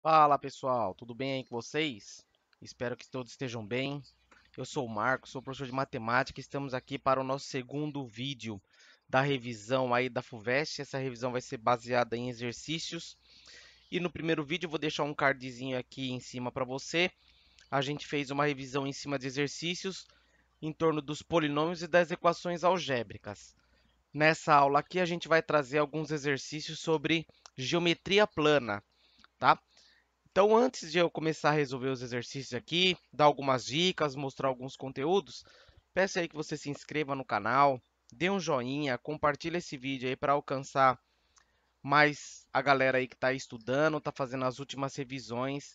Fala pessoal, tudo bem aí com vocês? Espero que todos estejam bem. Eu sou o Marcos, sou professor de matemática e estamos aqui para o nosso segundo vídeo da revisão aí da FUVEST. Essa revisão vai ser baseada em exercícios. E no primeiro vídeo eu vou deixar um cardzinho aqui em cima para você. A gente fez uma revisão em cima de exercícios em torno dos polinômios e das equações algébricas. Nessa aula aqui a gente vai trazer alguns exercícios sobre geometria plana, tá? Então, antes de eu começar a resolver os exercícios aqui, dar algumas dicas, mostrar alguns conteúdos, peço aí que você se inscreva no canal, dê um joinha, compartilhe esse vídeo aí para alcançar mais a galera aí que está estudando, está fazendo as últimas revisões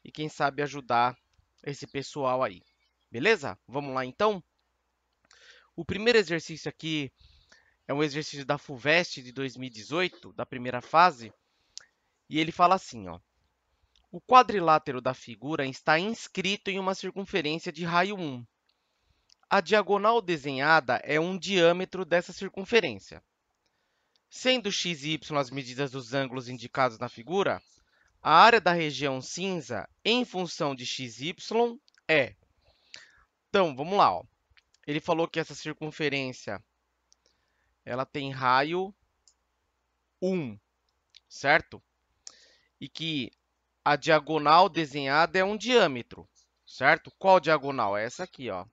e quem sabe ajudar esse pessoal aí. Beleza? Vamos lá então? O primeiro exercício aqui é um exercício da FUVEST de 2018, da primeira fase, e ele fala assim, ó: o quadrilátero da figura está inscrito em uma circunferência de raio 1. A diagonal desenhada é um diâmetro dessa circunferência. Sendo x e y as medidas dos ângulos indicados na figura, a área da região cinza em função de x e y é... Então, vamos lá. Ó. Ele falou que essa circunferência ela tem raio 1, certo? E que a diagonal desenhada é um diâmetro, certo? Qual diagonal? Essa aqui, ó.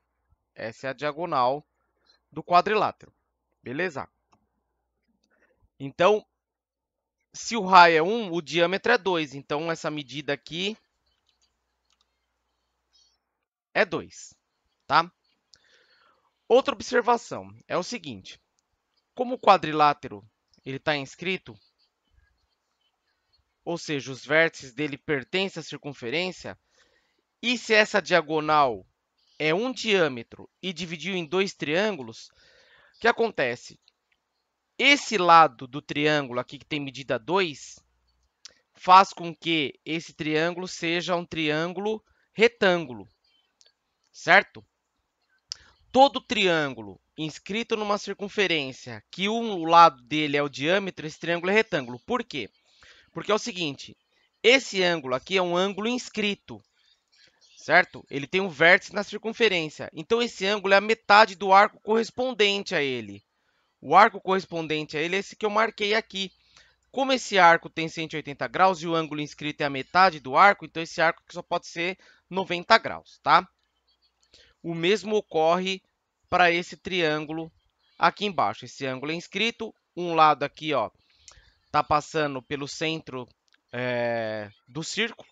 Essa é a diagonal do quadrilátero, beleza? Então, se o raio é 1, o diâmetro é 2. Então, essa medida aqui é 2, tá? Outra observação é o seguinte. Como o quadrilátero está inscrito, ou seja, os vértices dele pertencem à circunferência, e se essa diagonal é um diâmetro e dividiu em dois triângulos, o que acontece? Esse lado do triângulo aqui que tem medida 2 faz com que esse triângulo seja um triângulo retângulo, certo? Todo triângulo inscrito numa circunferência que um lado dele é o diâmetro, esse triângulo é retângulo. Por quê? Porque é o seguinte, esse ângulo aqui é um ângulo inscrito, certo? Ele tem um vértice na circunferência. Então, esse ângulo é a metade do arco correspondente a ele. O arco correspondente a ele é esse que eu marquei aqui. Como esse arco tem 180 graus e o ângulo inscrito é a metade do arco, então esse arco só pode ser 90 graus, tá? O mesmo ocorre para esse triângulo aqui embaixo. Esse ângulo é inscrito, um lado aqui, ó, está passando pelo centro do círculo,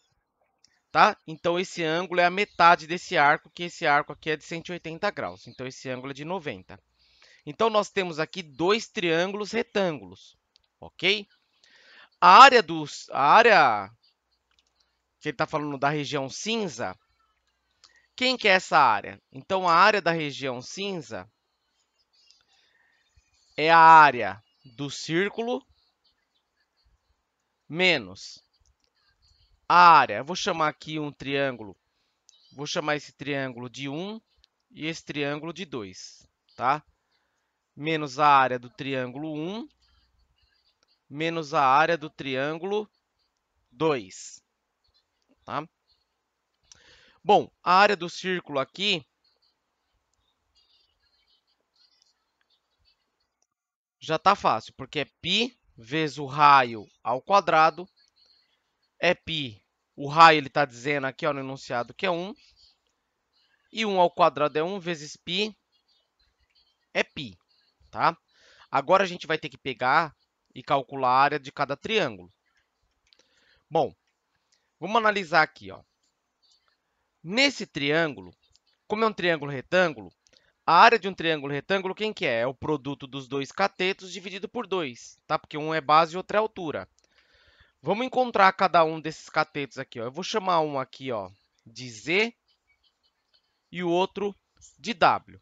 tá? Então, esse ângulo é a metade desse arco, que esse arco aqui é de 180 graus. Então, esse ângulo é de 90. Então, nós temos aqui dois triângulos retângulos, ok? A área que ele está falando da região cinza, quem que é essa área? Então, a área da região cinza é a área do círculo menos a área. Eu vou chamar aqui um triângulo, vou chamar esse triângulo de 1 e esse triângulo de 2, tá? Menos a área do triângulo 1 menos a área do triângulo 2, tá? Bom, a área do círculo aqui já está fácil, porque é π vezes o raio ao quadrado, é π. O raio ele está dizendo aqui ó, no enunciado que é 1, e 1 ao quadrado é 1 vezes π é π, tá? Agora a gente vai ter que pegar e calcular a área de cada triângulo. Bom, vamos analisar aqui, ó. Nesse triângulo, como é um triângulo retângulo, a área de um triângulo retângulo, quem que é? É o produto dos dois catetos dividido por 2, tá? Porque um é base e outro é altura. Vamos encontrar cada um desses catetos aqui, ó. Eu vou chamar um aqui, ó, de Z e o outro de W.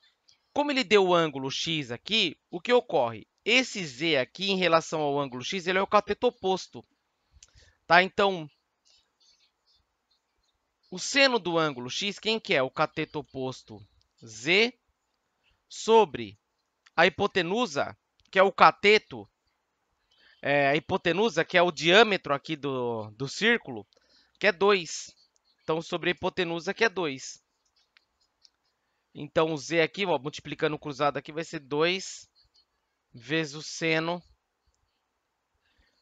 Como ele deu o ângulo x aqui, o que ocorre? Esse z aqui, em relação ao ângulo x, ele é o cateto oposto, tá? Então, o seno do ângulo x, quem que é? O cateto oposto z sobre a hipotenusa, que é o cateto, a hipotenusa, que é o diâmetro aqui do círculo, que é 2. Então, sobre a hipotenusa, que é 2. Então, o z aqui, ó, multiplicando o cruzado aqui, vai ser 2 vezes o seno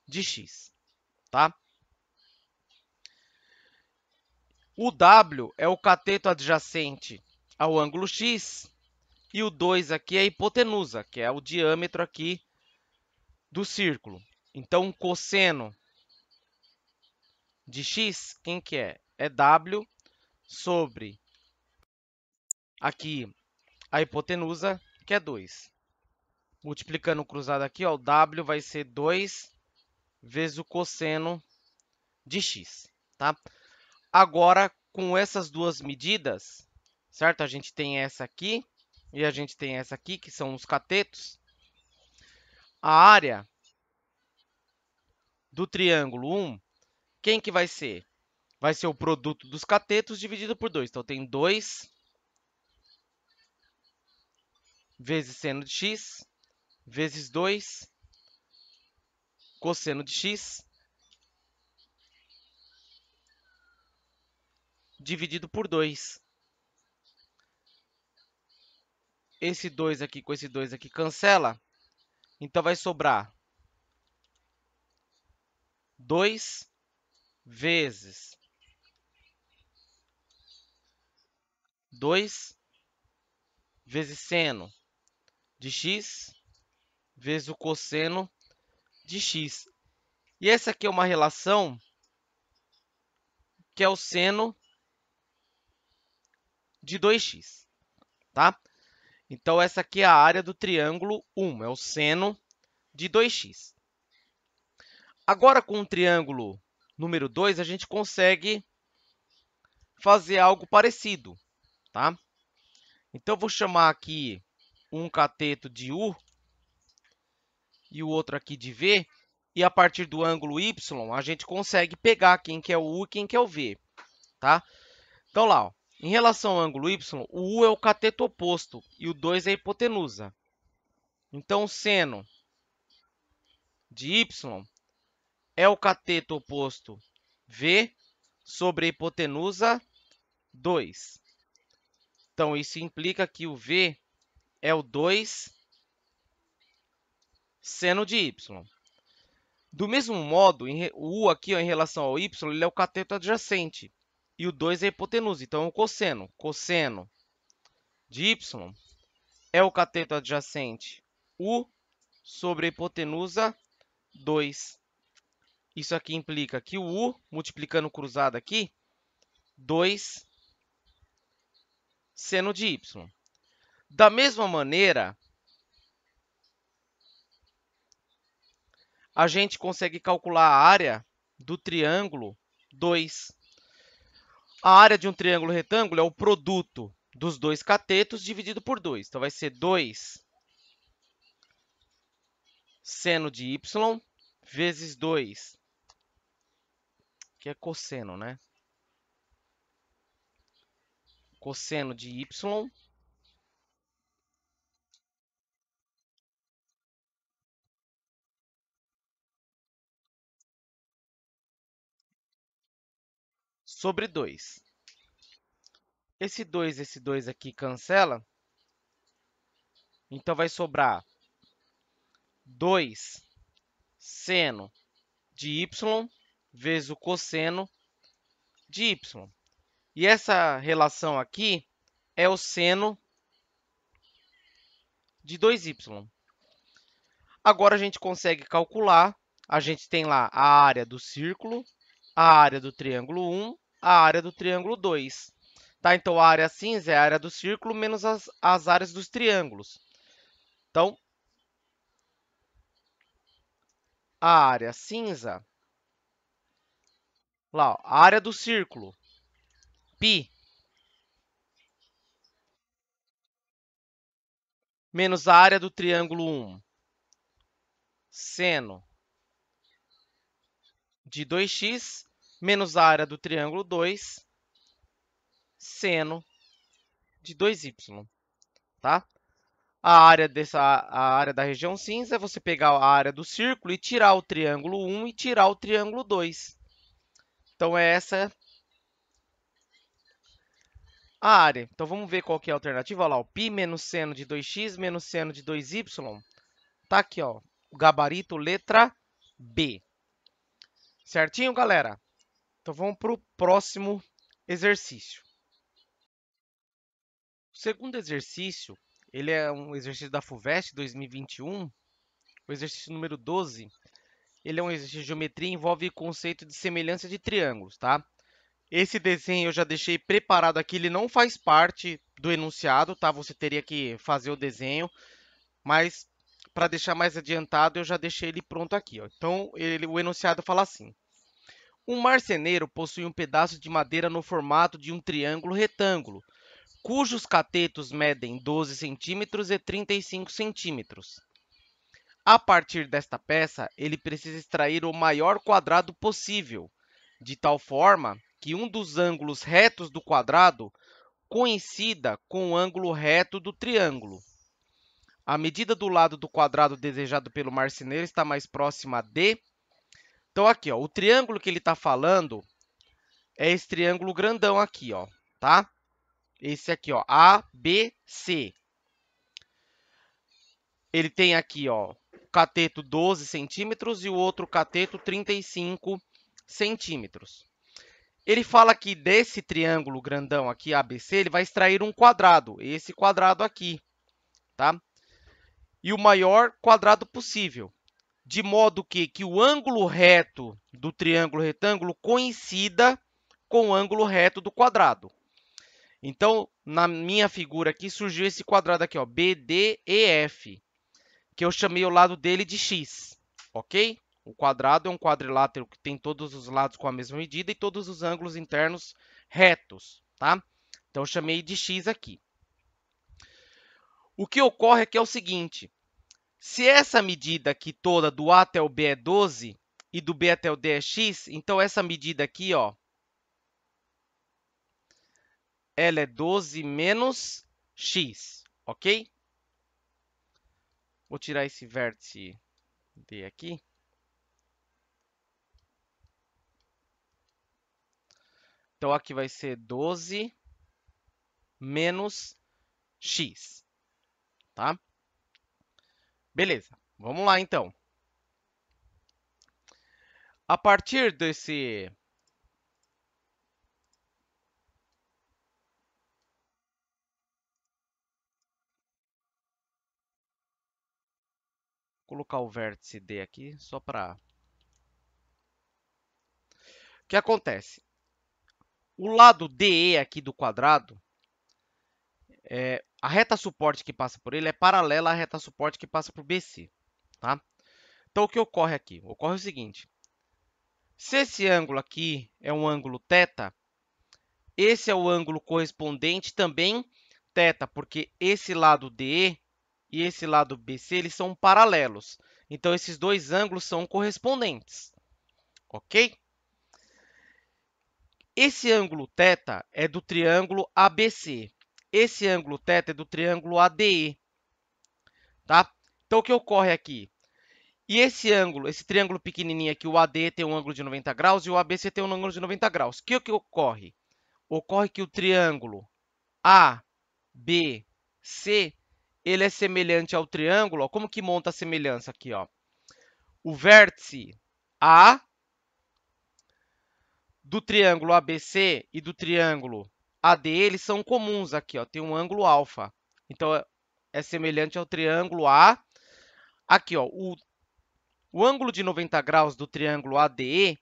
de x, tá? O w é o cateto adjacente ao ângulo x e o 2 aqui é a hipotenusa, que é o diâmetro aqui do círculo. Então, o cosseno de x, quem que é? É w sobre aqui a hipotenusa, que é 2. Multiplicando o cruzado aqui, ó, o w vai ser 2 vezes o cosseno de x, tá? Agora, com essas duas medidas, certo? A gente tem essa aqui e a gente tem essa aqui, que são os catetos. A área do triângulo 1, quem que vai ser? Vai ser o produto dos catetos dividido por 2. Então, tem 2 vezes seno de x, vezes 2 cosseno de x, dividido por 2. Esse 2 aqui com esse 2 aqui cancela. Então, vai sobrar 2 vezes 2 vezes seno de x vezes o cosseno de x. E essa aqui é uma relação que é o seno de 2x, tá? Então, essa aqui é a área do triângulo 1, é o seno de 2x. Agora, com o triângulo número 2, a gente consegue fazer algo parecido, tá? Então, eu vou chamar aqui um cateto de U e o outro aqui de V, e a partir do ângulo Y, a gente consegue pegar quem que é o U e quem que é o V, tá? Então, lá, ó, em relação ao ângulo Y, o U é o cateto oposto e o 2 é a hipotenusa. Então, o seno de Y é o cateto oposto V sobre a hipotenusa 2. Então, isso implica que o V é o 2 seno de Y. Do mesmo modo, o U aqui, ó, em relação ao Y, ele é o cateto adjacente. E o 2 é a hipotenusa, então é o cosseno. Cosseno de Y é o cateto adjacente U sobre a hipotenusa 2. Isso aqui implica que o U, multiplicando cruzado aqui, 2 seno de Y. Da mesma maneira, a gente consegue calcular a área do triângulo 2. A área de um triângulo retângulo é o produto dos dois catetos dividido por 2. Então, vai ser 2 seno de y vezes 2, que é cosseno, né? Cosseno de y sobre 2. Esse 2 aqui cancela. Então, vai sobrar 2 seno de y vezes o cosseno de y. E essa relação aqui é o seno de 2y. Agora, a gente consegue calcular. A gente tem lá a área do círculo, a área do triângulo 1, a área do triângulo 2. Tá? Então, a área cinza é a área do círculo menos as áreas dos triângulos. Então, a área cinza, lá, ó, a área do círculo, π, menos a área do triângulo 1, seno de 2x, menos a área do triângulo 2, seno de 2y, tá? A área da região cinza é você pegar a área do círculo e tirar o triângulo 1 e tirar o triângulo 2. Então, é essa a área. Então, vamos ver qual que é a alternativa. Olha lá, o π menos seno de 2x menos seno de 2y. Tá aqui, ó, o gabarito, letra B. Certinho, galera? Então, vamos para o próximo exercício. O segundo exercício, ele é um exercício da FUVEST 2021. O exercício número 12, ele é um exercício de geometria e envolve o conceito de semelhança de triângulos, tá? Esse desenho eu já deixei preparado aqui, ele não faz parte do enunciado, tá? Você teria que fazer o desenho, mas para deixar mais adiantado, eu já deixei ele pronto aqui, ó. Então, o enunciado fala assim: um marceneiro possui um pedaço de madeira no formato de um triângulo retângulo, cujos catetos medem 12 centímetros e 35 centímetros. A partir desta peça, ele precisa extrair o maior quadrado possível, de tal forma que um dos ângulos retos do quadrado coincida com o ângulo reto do triângulo. A medida do lado do quadrado desejado pelo marceneiro está mais próxima de... Então, aqui, ó, o triângulo que ele está falando é esse triângulo grandão aqui, ó, tá? Esse aqui, ó, ABC. Ele tem aqui, ó, o cateto 12 centímetros e o outro cateto 35 centímetros. Ele fala que desse triângulo grandão aqui, ABC, ele vai extrair um quadrado, esse quadrado aqui, tá? E o maior quadrado possível, de modo que o ângulo reto do triângulo retângulo coincida com o ângulo reto do quadrado. Então, na minha figura aqui, surgiu esse quadrado aqui, ó, BDEF, que eu chamei o lado dele de x, ok? O quadrado é um quadrilátero que tem todos os lados com a mesma medida e todos os ângulos internos retos, tá? Então, eu chamei de x aqui. O que ocorre aqui é o seguinte: se essa medida aqui toda do A até o B é 12 e do B até o D é x, então essa medida aqui, ó, ela é 12 menos x, ok? Vou tirar esse vértice D aqui. Então, aqui vai ser 12 menos x, tá? Beleza, vamos lá, então. A partir desse... Vou colocar o vértice D aqui, só para... O que acontece? O lado DE aqui do quadrado, a reta suporte que passa por ele é paralela à reta suporte que passa por BC, tá? Então, o que ocorre aqui? Ocorre o seguinte: se esse ângulo aqui é um ângulo θ, esse é o ângulo correspondente também θ, porque esse lado DE e esse lado BC, eles são paralelos. Então, esses dois ângulos são correspondentes, ok? Esse ângulo θ é do triângulo ABC. Esse ângulo θ é do triângulo ADE, tá? Então, o que ocorre aqui? E esse ângulo, esse triângulo pequenininho aqui, o AD tem um ângulo de 90 graus e o ABC tem um ângulo de 90 graus. O que ocorre? Ocorre que o triângulo ABC, ele é semelhante ao triângulo, ó. Como que monta a semelhança aqui, ó? O vértice A do triângulo ABC e do triângulo AD, eles são comuns aqui, ó. Tem um ângulo alfa. Então, é semelhante ao triângulo A. Aqui, ó, o ângulo de 90 graus do triângulo ADE,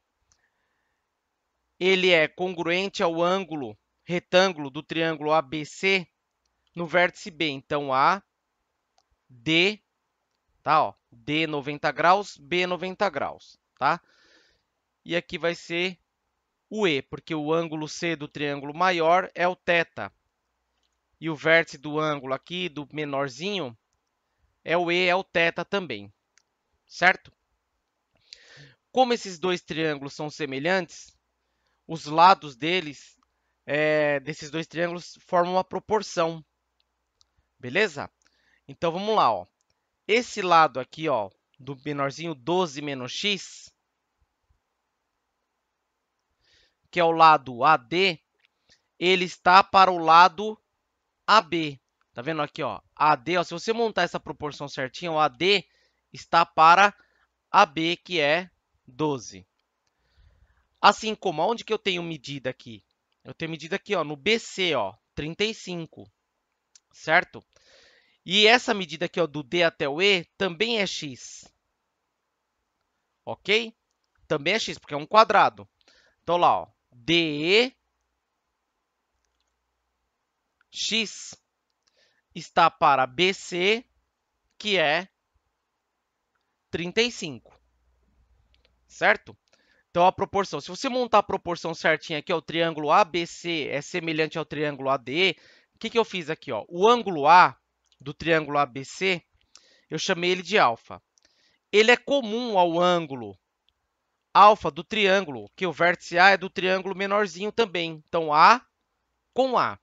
ele é congruente ao ângulo retângulo do triângulo ABC no vértice B. Então, AD, tá? Ó, D 90 graus, B 90 graus, tá? E aqui vai ser o E, porque o ângulo C do triângulo maior é o θ. E o vértice do ângulo aqui, do menorzinho, é o E, é o θ também, certo? Como esses dois triângulos são semelhantes, os lados deles, desses dois triângulos, formam uma proporção, beleza? Então, vamos lá, ó. Esse lado aqui, ó, do menorzinho, 12 menos x, que é o lado AD, ele está para o lado AB. Tá vendo aqui, ó? AD, ó, se você montar essa proporção certinha, o AD está para AB, que é 12. Assim como, onde que eu tenho medida aqui? Eu tenho medida aqui, ó, no BC, ó, 35, certo? E essa medida aqui, ó, do D até o E, também é x, ok? Também é x, porque é um quadrado. Então, lá, ó, DE x está para BC, que é 35, certo? Então, a proporção, se você montar a proporção certinha aqui, ó, o triângulo ABC é semelhante ao triângulo ADE, o que eu fiz aqui? Ó? O ângulo A do triângulo ABC, eu chamei ele de alfa. Ele é comum ao ângulo alfa do triângulo, que o vértice A é do triângulo menorzinho também. Então, A com A.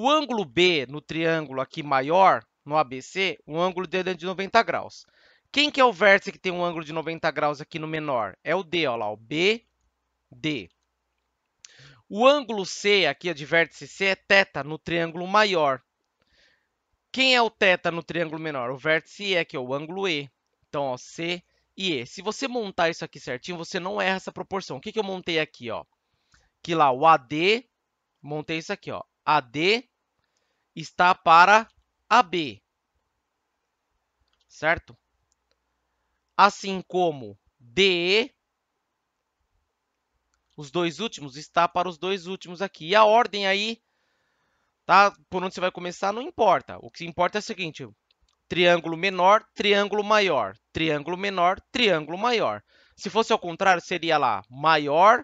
O ângulo B no triângulo aqui maior, no ABC, o ângulo dele é de 90 graus. Quem que é o vértice que tem um ângulo de 90 graus aqui no menor? É o D, ó lá, o BD. O ângulo C, aqui de vértice C, é θ no triângulo maior. Quem é o θ no triângulo menor? O vértice E, que é o ângulo E. Então, ó, C e E. Se você montar isso aqui certinho, você não erra essa proporção. O que eu montei aqui? Ó? Que lá o AD, montei isso aqui, ó. AD está para AB, certo? Assim como DE, os dois últimos, está para os dois últimos aqui. E a ordem aí, tá? Por onde você vai começar, não importa. O que importa é o seguinte, triângulo menor, triângulo maior, triângulo menor, triângulo maior. Se fosse ao contrário, seria lá maior,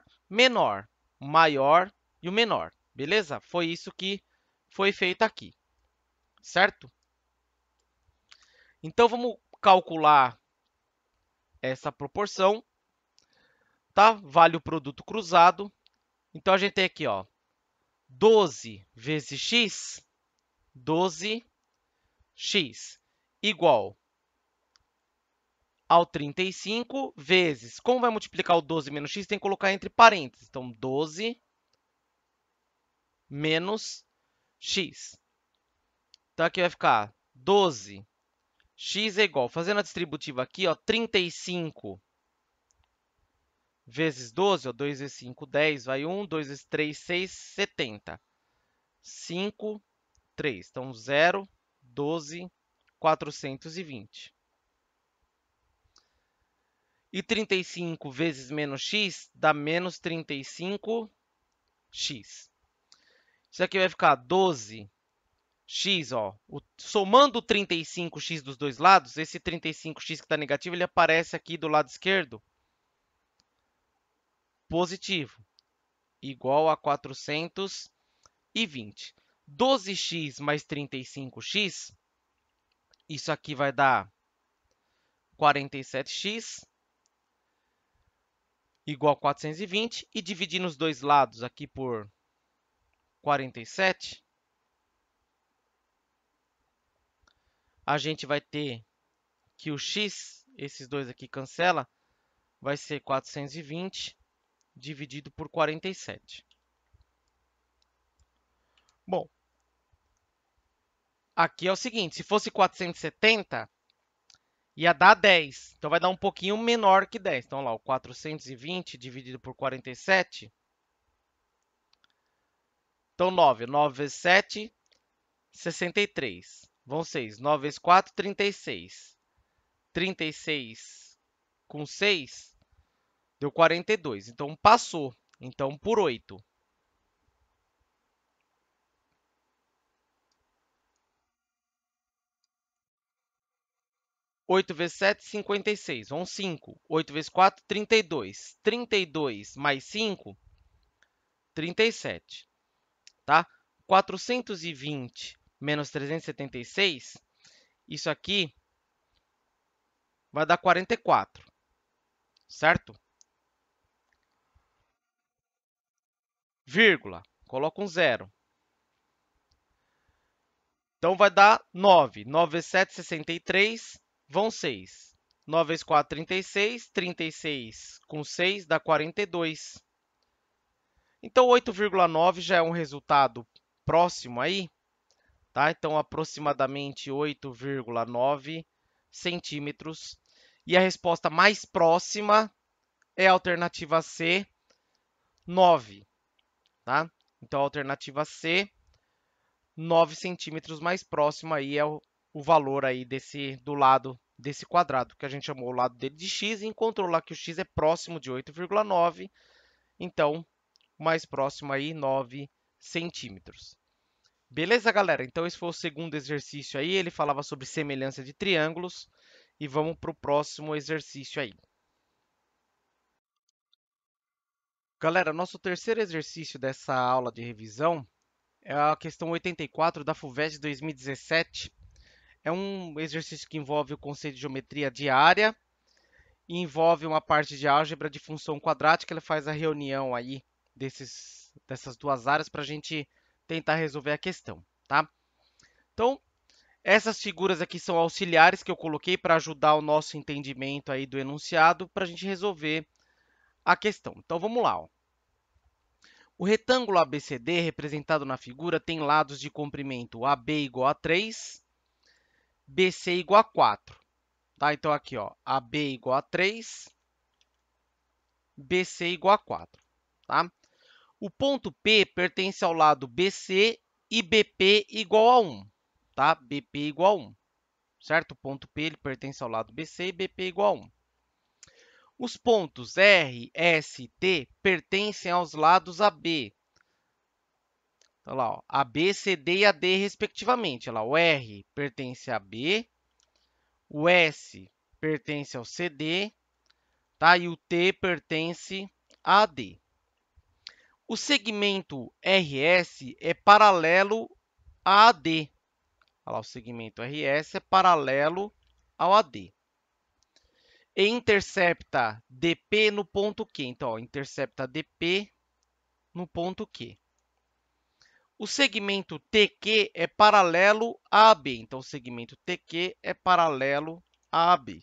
maior e o menor. Beleza? Foi isso que foi feito aqui, certo? Então, vamos calcular essa proporção, tá? Vale o produto cruzado. Então, a gente tem aqui, ó, 12 vezes x, 12x, igual ao 35 vezes. Como vai multiplicar o 12 menos x, tem que colocar entre parênteses. Então, 12 menos x. Então, aqui vai ficar 12x é igual, fazendo a distributiva aqui, ó, 35 vezes 12, ó, 2 vezes 5, 10, vai 1, 2 vezes 3, 6, 70. 5, 3. Então, 0, 12, 420. E 35 vezes menos x dá menos 35x. Isso aqui vai ficar 12x, ó. Somando o 35x dos dois lados, esse 35x que está negativo, ele aparece aqui do lado esquerdo positivo, igual a 420. 12x mais 35x, isso aqui vai dar 47x, igual a 420, e dividir nos dois lados aqui por 47, a gente vai ter que o x, esses dois aqui cancela, vai ser 420 dividido por 47. Bom, aqui é o seguinte, se fosse 470, ia dar 10. Então, vai dar um pouquinho menor que 10. Então, lá, o 420 dividido por 47. Então, 9. 9 vezes 7, 63. Vão 6. 9 vezes 4, 36. 36 com 6, deu 42. Então, passou. Então, por 8. 8 vezes 7, 56. Vão 5. 8 vezes 4, 32. 32 mais 5, 37. Tá? 420 menos 376, isso aqui vai dar 44, certo? Vírgula, coloca um zero. Então, vai dar 9. 9 vezes 7, 63, vão 6. 9 vezes 4, 36. 36 com 6 dá 42. Então, 8,9 já é um resultado próximo aí, tá? Então, aproximadamente 8,9 centímetros. E a resposta mais próxima é a alternativa C, 9, tá? Então, a alternativa C, 9 centímetros mais próximo aí é o valor aí do lado desse quadrado, que a gente chamou o lado dele de x e encontrou lá que o x é próximo de 8,9, então, o mais próximo aí, 9 centímetros. Beleza, galera? Então, esse foi o segundo exercício aí. Ele falava sobre semelhança de triângulos. E vamos para o próximo exercício aí. Galera, nosso terceiro exercício dessa aula de revisão é a questão 84 da FUVEST 2017. É um exercício que envolve o conceito de geometria diária e envolve uma parte de álgebra de função quadrática. Ele faz a reunião aí dessas duas áreas para a gente tentar resolver a questão, tá? Então, essas figuras aqui são auxiliares que eu coloquei para ajudar o nosso entendimento aí do enunciado para a gente resolver a questão. Então, vamos lá. Ó. O retângulo ABCD, representado na figura, tem lados de comprimento AB igual a 3, BC igual a 4. Tá? Então, aqui, ó, AB igual a 3, BC igual a 4. Tá? O ponto P pertence ao lado BC e BP igual a 1. Tá? BP igual a 1. Certo? O ponto P ele pertence ao lado BC e BP igual a 1. Os pontos R, S e T pertencem aos lados AB. Então, lá, ó, AB, CD e AD, respectivamente. Olha lá, o R pertence a B, o S pertence ao CD, tá? E o T pertence a AD. O segmento RS é paralelo a AD. Olha lá, o segmento RS é paralelo ao AD. E intercepta DP no ponto Q. Então, ó, intercepta DP no ponto Q. O segmento TQ é paralelo a AB. Então, o segmento TQ é paralelo a AB.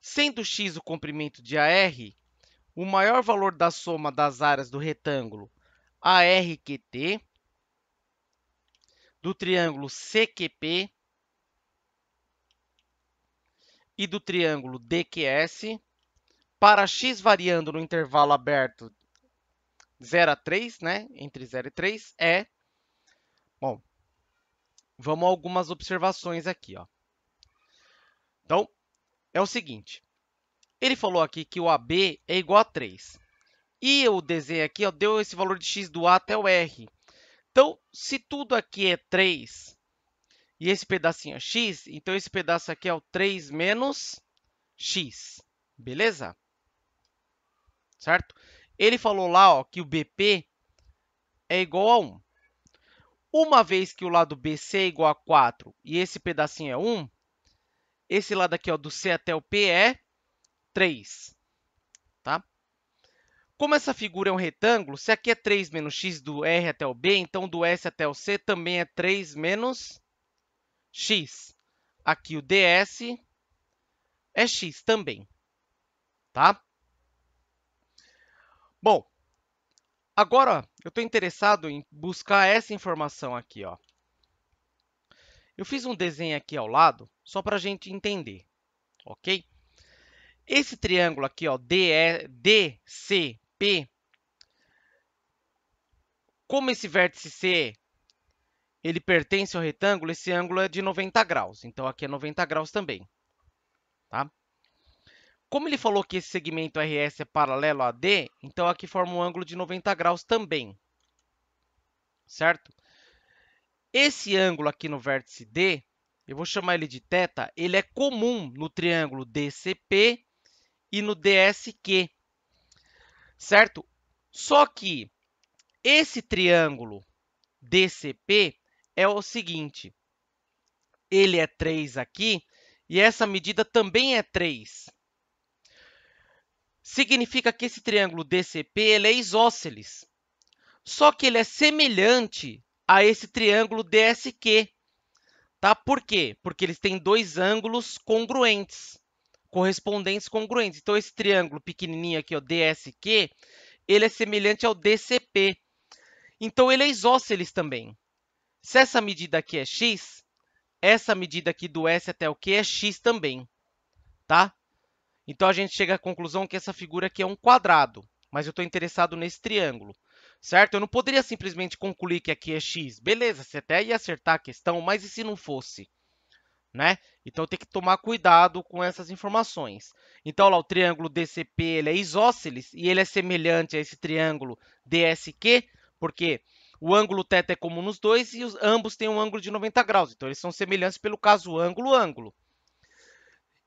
Sendo x o comprimento de AR, o maior valor da soma das áreas do retângulo ARQT, do triângulo CQP e do triângulo DQS, para x variando no intervalo aberto 0 a 3, né? Entre 0 e 3, é... Bom, vamos a algumas observações aqui, ó. Então, é o seguinte. Ele falou aqui que o AB é igual a 3. E o desenho aqui ó, deu esse valor de x do A até o R. Então, se tudo aqui é 3 e esse pedacinho é x, então esse pedaço aqui é o 3 menos x. Beleza? Certo? Ele falou lá ó, que o BP é igual a 1. Uma vez que o lado BC é igual a 4 e esse pedacinho é 1, esse lado aqui ó, do C até o P é 3. Tá? Como essa figura é um retângulo, se aqui é 3 menos x do R até o B, então do S até o C também é 3 menos x. Aqui o ds é x também, tá? Bom, agora eu estou interessado em buscar essa informação aqui, ó. Eu fiz um desenho aqui ao lado, só para a gente entender, ok? Esse triângulo aqui, ó, DCP, como esse vértice C ele pertence ao retângulo, esse ângulo é de 90 graus. Então, aqui é 90 graus também. Tá? Como ele falou que esse segmento RS é paralelo a AD, então aqui forma um ângulo de 90 graus também. Certo? Esse ângulo aqui no vértice D, eu vou chamar ele de θ, ele é comum no triângulo DCP e no DSQ. Certo? Só que esse triângulo DCP é o seguinte, ele é 3 aqui e essa medida também é 3. Significa que esse triângulo DCP ele é isósceles. Só que ele é semelhante a esse triângulo DSQ. Tá? Por quê? Porque eles têm dois ângulos congruentes, correspondentes congruentes. Então, esse triângulo pequenininho aqui, ó, DSQ, ele é semelhante ao DCP. Então, ele é isósceles também. Se essa medida aqui é x, essa medida aqui do S até o Q é x também, tá? Então, a gente chega à conclusão que essa figura aqui é um quadrado, mas eu estou interessado nesse triângulo, certo? Eu não poderia simplesmente concluir que aqui é x. Beleza, você até ia acertar a questão, mas e se não fosse? Né? Então, tem que tomar cuidado com essas informações. Então, lá, o triângulo DCP ele é isósceles e ele é semelhante a esse triângulo DSQ, porque o ângulo θ é comum nos dois e ambos têm um ângulo de 90 graus. Então, eles são semelhantes pelo caso ângulo-ângulo.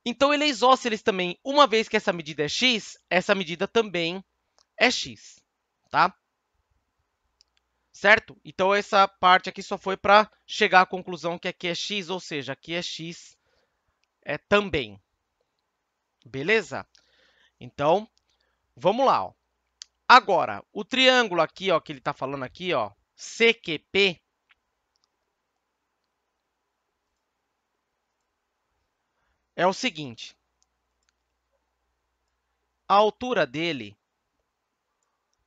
Então, ele é isósceles também. Uma vez que essa medida é x, essa medida também é x, tá? Certo? Então, essa parte aqui só foi para chegar à conclusão que aqui é x, ou seja, aqui é x também. Beleza? Então, vamos lá. Ó. Agora, o triângulo aqui, ó, que ele está falando aqui, ó, CQP, é o seguinte. A altura dele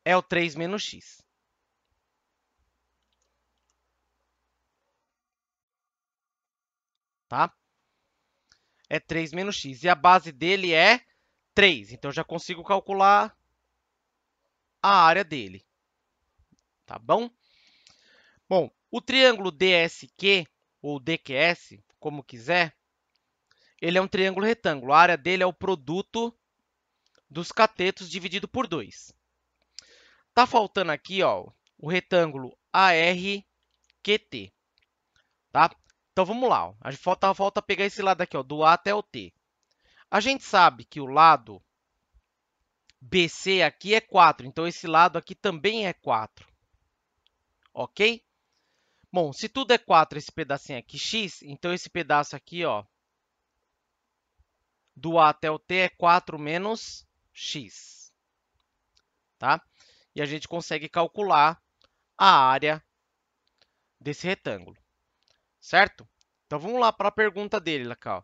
é o 3 menos x. Tá? É 3 menos x. E a base dele é 3. Então, eu já consigo calcular a área dele. Tá bom? Bom, o triângulo DSQ, ou DQS, como quiser, ele é um triângulo retângulo. A área dele é o produto dos catetos dividido por 2. Tá faltando aqui, ó, o retângulo ARQT, tá? Então, vamos lá. Ó. A gente falta pegar esse lado aqui, ó, do A até o T. A gente sabe que o lado BC aqui é 4, então esse lado aqui também é 4, ok? Bom, se tudo é 4, esse pedacinho aqui x, então esse pedaço aqui, ó, do A até o T é 4 menos x, tá? E a gente consegue calcular a área desse retângulo, certo? Então, vamos lá para a pergunta dele, ó.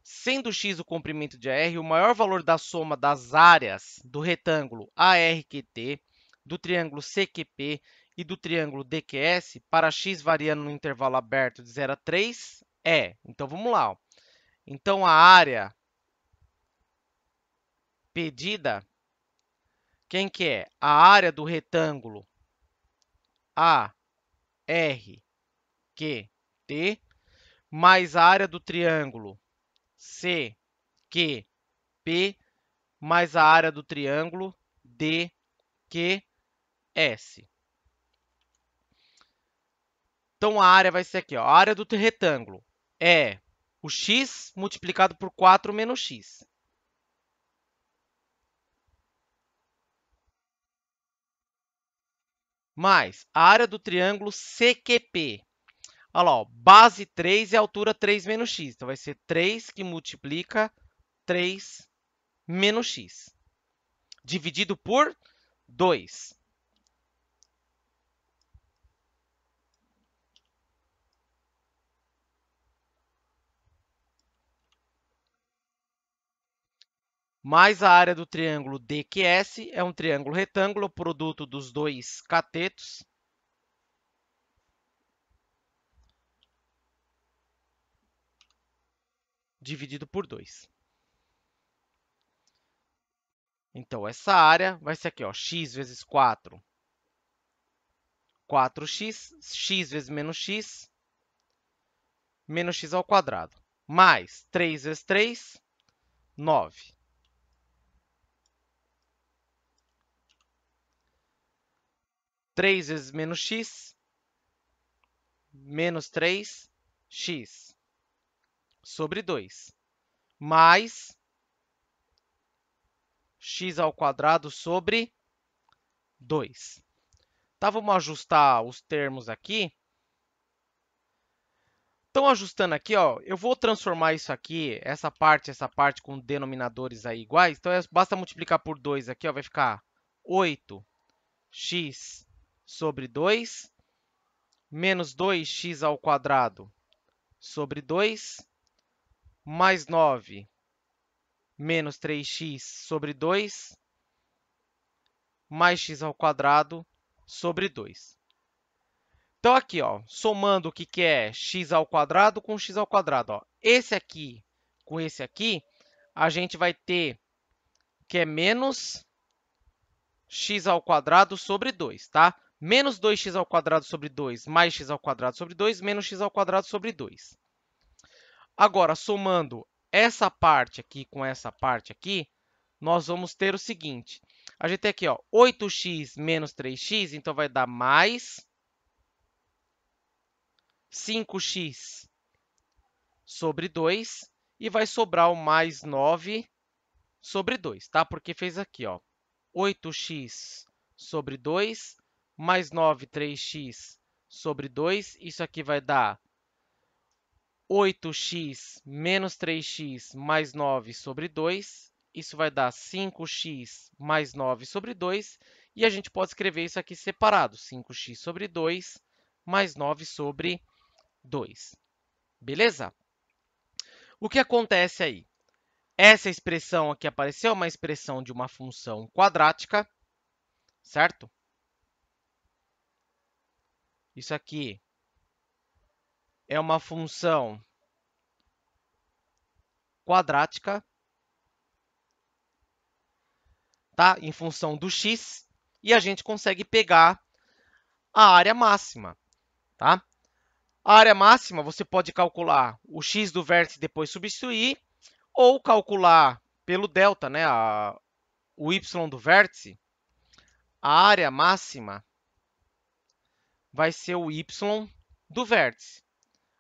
Sendo x o comprimento de AR, o maior valor da soma das áreas do retângulo ARQT, do triângulo CQP e do triângulo DQS para x variando no intervalo aberto de 0 a 3 é... Então, vamos lá. Ó. Então, a área pedida, quem que é? A área do retângulo ARQT mais a área do triângulo CQP mais a área do triângulo DQS. Então, a área vai ser aqui. Ó. A área do retângulo é o x multiplicado por 4 menos x. Mais a área do triângulo CQP. Olha lá, ó, base 3 e altura 3 menos x. Então, vai ser 3 que multiplica 3 menos x. Dividido por 2. Mais a área do triângulo DQS, é um triângulo retângulo, produto dos dois catetos, dividido por 2. Então, essa área vai ser aqui, ó, x vezes 4, 4x, x vezes menos x ao quadrado, mais 3 vezes 3, 9. 3 vezes menos 3x, sobre 2, mais x ao quadrado sobre 2. Tá, vamos ajustar os termos aqui. Então, ajustando aqui, ó, eu vou transformar isso aqui, essa parte com denominadores aí iguais. Então, basta multiplicar por 2 aqui, ó, vai ficar 8x sobre 2, menos 2x ao quadrado sobre 2, mais 9 menos 3x sobre 2, mais x ao quadrado sobre 2. Então, aqui, ó, somando o que é x ao quadrado com x ao quadrado. Ó. Esse aqui com esse aqui, a gente vai ter que é menos x ao quadrado sobre 2, tá? Menos 2x ao quadrado sobre 2 mais x ao quadrado sobre 2 menos x ao quadrado sobre 2. Agora, somando essa parte aqui com essa parte aqui, nós vamos ter o seguinte. A gente tem aqui, ó, 8x menos 3x, então vai dar mais 5x sobre 2 e vai sobrar o mais 9 sobre 2, tá? Porque fez aqui, ó, 8x sobre 2 mais 9, 3x sobre 2. Isso aqui vai dar 8x menos 3x mais 9 sobre 2. Isso vai dar 5x mais 9 sobre 2. E a gente pode escrever isso aqui separado. 5x sobre 2 mais 9 sobre 2. Beleza? O que acontece aí? Essa expressão aqui apareceu, uma expressão de uma função quadrática, certo? Isso aqui é uma função quadrática, tá? Em função do x, e a gente consegue pegar a área máxima, tá? A área máxima, você pode calcular o x do vértice e depois substituir, ou calcular pelo delta, né? O y do vértice. A área máxima vai ser o y do vértice.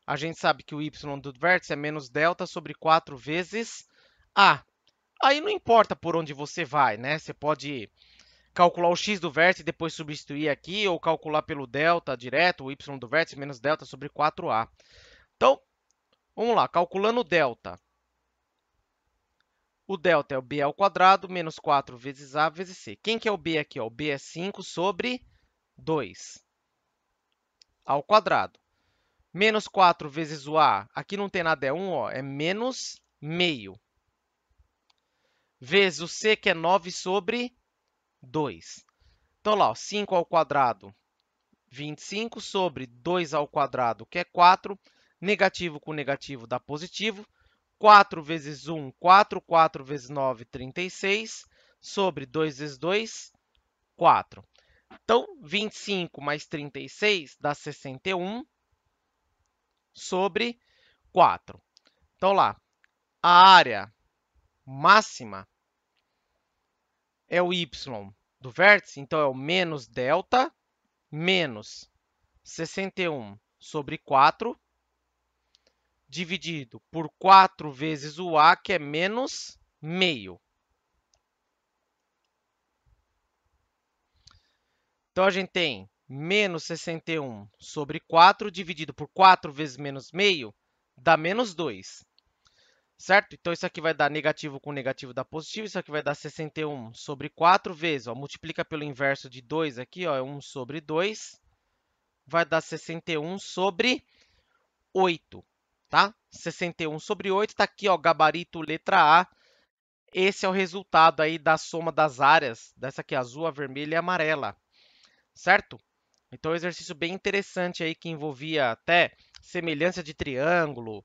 A gente sabe que o y do vértice é menos delta sobre 4 vezes a. Aí não importa por onde você vai, né? Você pode calcular o x do vértice e depois substituir aqui, ou calcular pelo delta direto, o y do vértice menos delta sobre 4a. Então, vamos lá, calculando o delta. O delta é o b ao quadrado menos 4 vezes a vezes c. Quem que é o b aqui? Ó? O b é 5 sobre 2 ao quadrado. Menos 4 vezes o a, aqui não tem nada, é 1, ó, é menos meio. Vezes o c, que é 9 sobre 2. Então, lá, ó, 5 ao quadrado, 25 sobre 2 ao quadrado, que é 4. Negativo com negativo dá positivo. 4 vezes 1, 4. 4 vezes 9, 36. Sobre 2 vezes 2, 4. Então, 25 mais 36 dá 61 sobre 4. Então, lá, a área máxima é o y do vértice, então é o menos delta menos 61 sobre 4, dividido por 4 vezes o a, que é menos meio. Então, a gente tem menos 61 sobre 4, dividido por 4 vezes menos meio, dá menos 2. Certo? Então, isso aqui vai dar negativo com negativo dá positivo. Isso aqui vai dar 61 sobre 4 vezes. Ó, multiplica pelo inverso de 2 aqui, ó, é 1 sobre 2. Vai dar 61 sobre 8. Tá? 61 sobre 8 está aqui, ó, gabarito letra A. Esse é o resultado aí da soma das áreas dessa aqui, azul, a vermelha e a amarela. Certo? Então, é um exercício bem interessante aí que envolvia até semelhança de triângulo,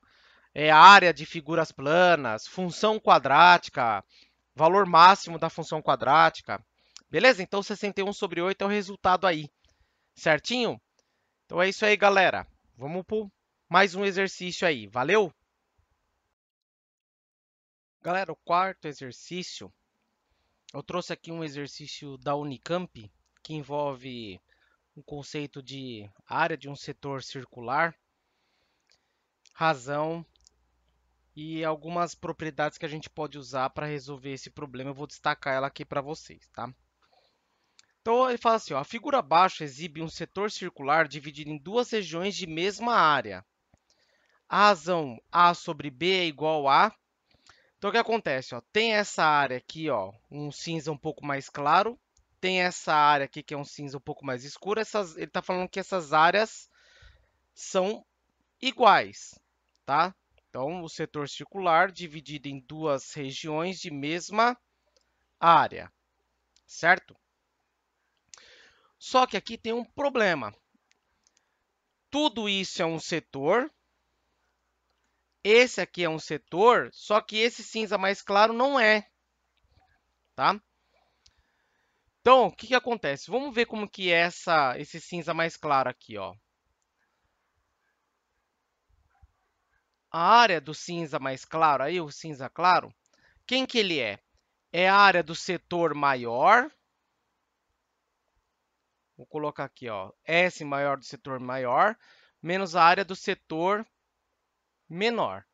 área de figuras planas, função quadrática, valor máximo da função quadrática. Beleza? Então, 61 sobre 8 é o resultado aí. Certinho? Então, é isso aí, galera. Vamos para mais um exercício aí. Valeu? Galera, o quarto exercício, eu trouxe aqui um exercício da Unicamp, que envolve um conceito de área de um setor circular, razão e algumas propriedades que a gente pode usar para resolver esse problema. Eu vou destacar ela aqui para vocês, tá? Então, ele fala assim, ó, a figura abaixo exibe um setor circular dividido em duas regiões de mesma área. A razão A sobre B é igual a... Então, o que acontece? Ó, tem essa área aqui, ó, um cinza um pouco mais claro. Tem essa área aqui, que é um cinza um pouco mais escuro. Ele está falando que essas áreas são iguais, tá? Então, o setor circular dividido em duas regiões de mesma área, certo? Só que aqui tem um problema. Tudo isso é um setor. Esse aqui é um setor, só que esse cinza mais claro não é, tá? Então, o que que acontece? Vamos ver como que é esse cinza mais claro aqui, ó. A área do cinza mais claro, aí o cinza claro, quem que ele é? É a área do setor maior. Vou colocar aqui, ó, S maior do setor maior, menos a área do setor menor.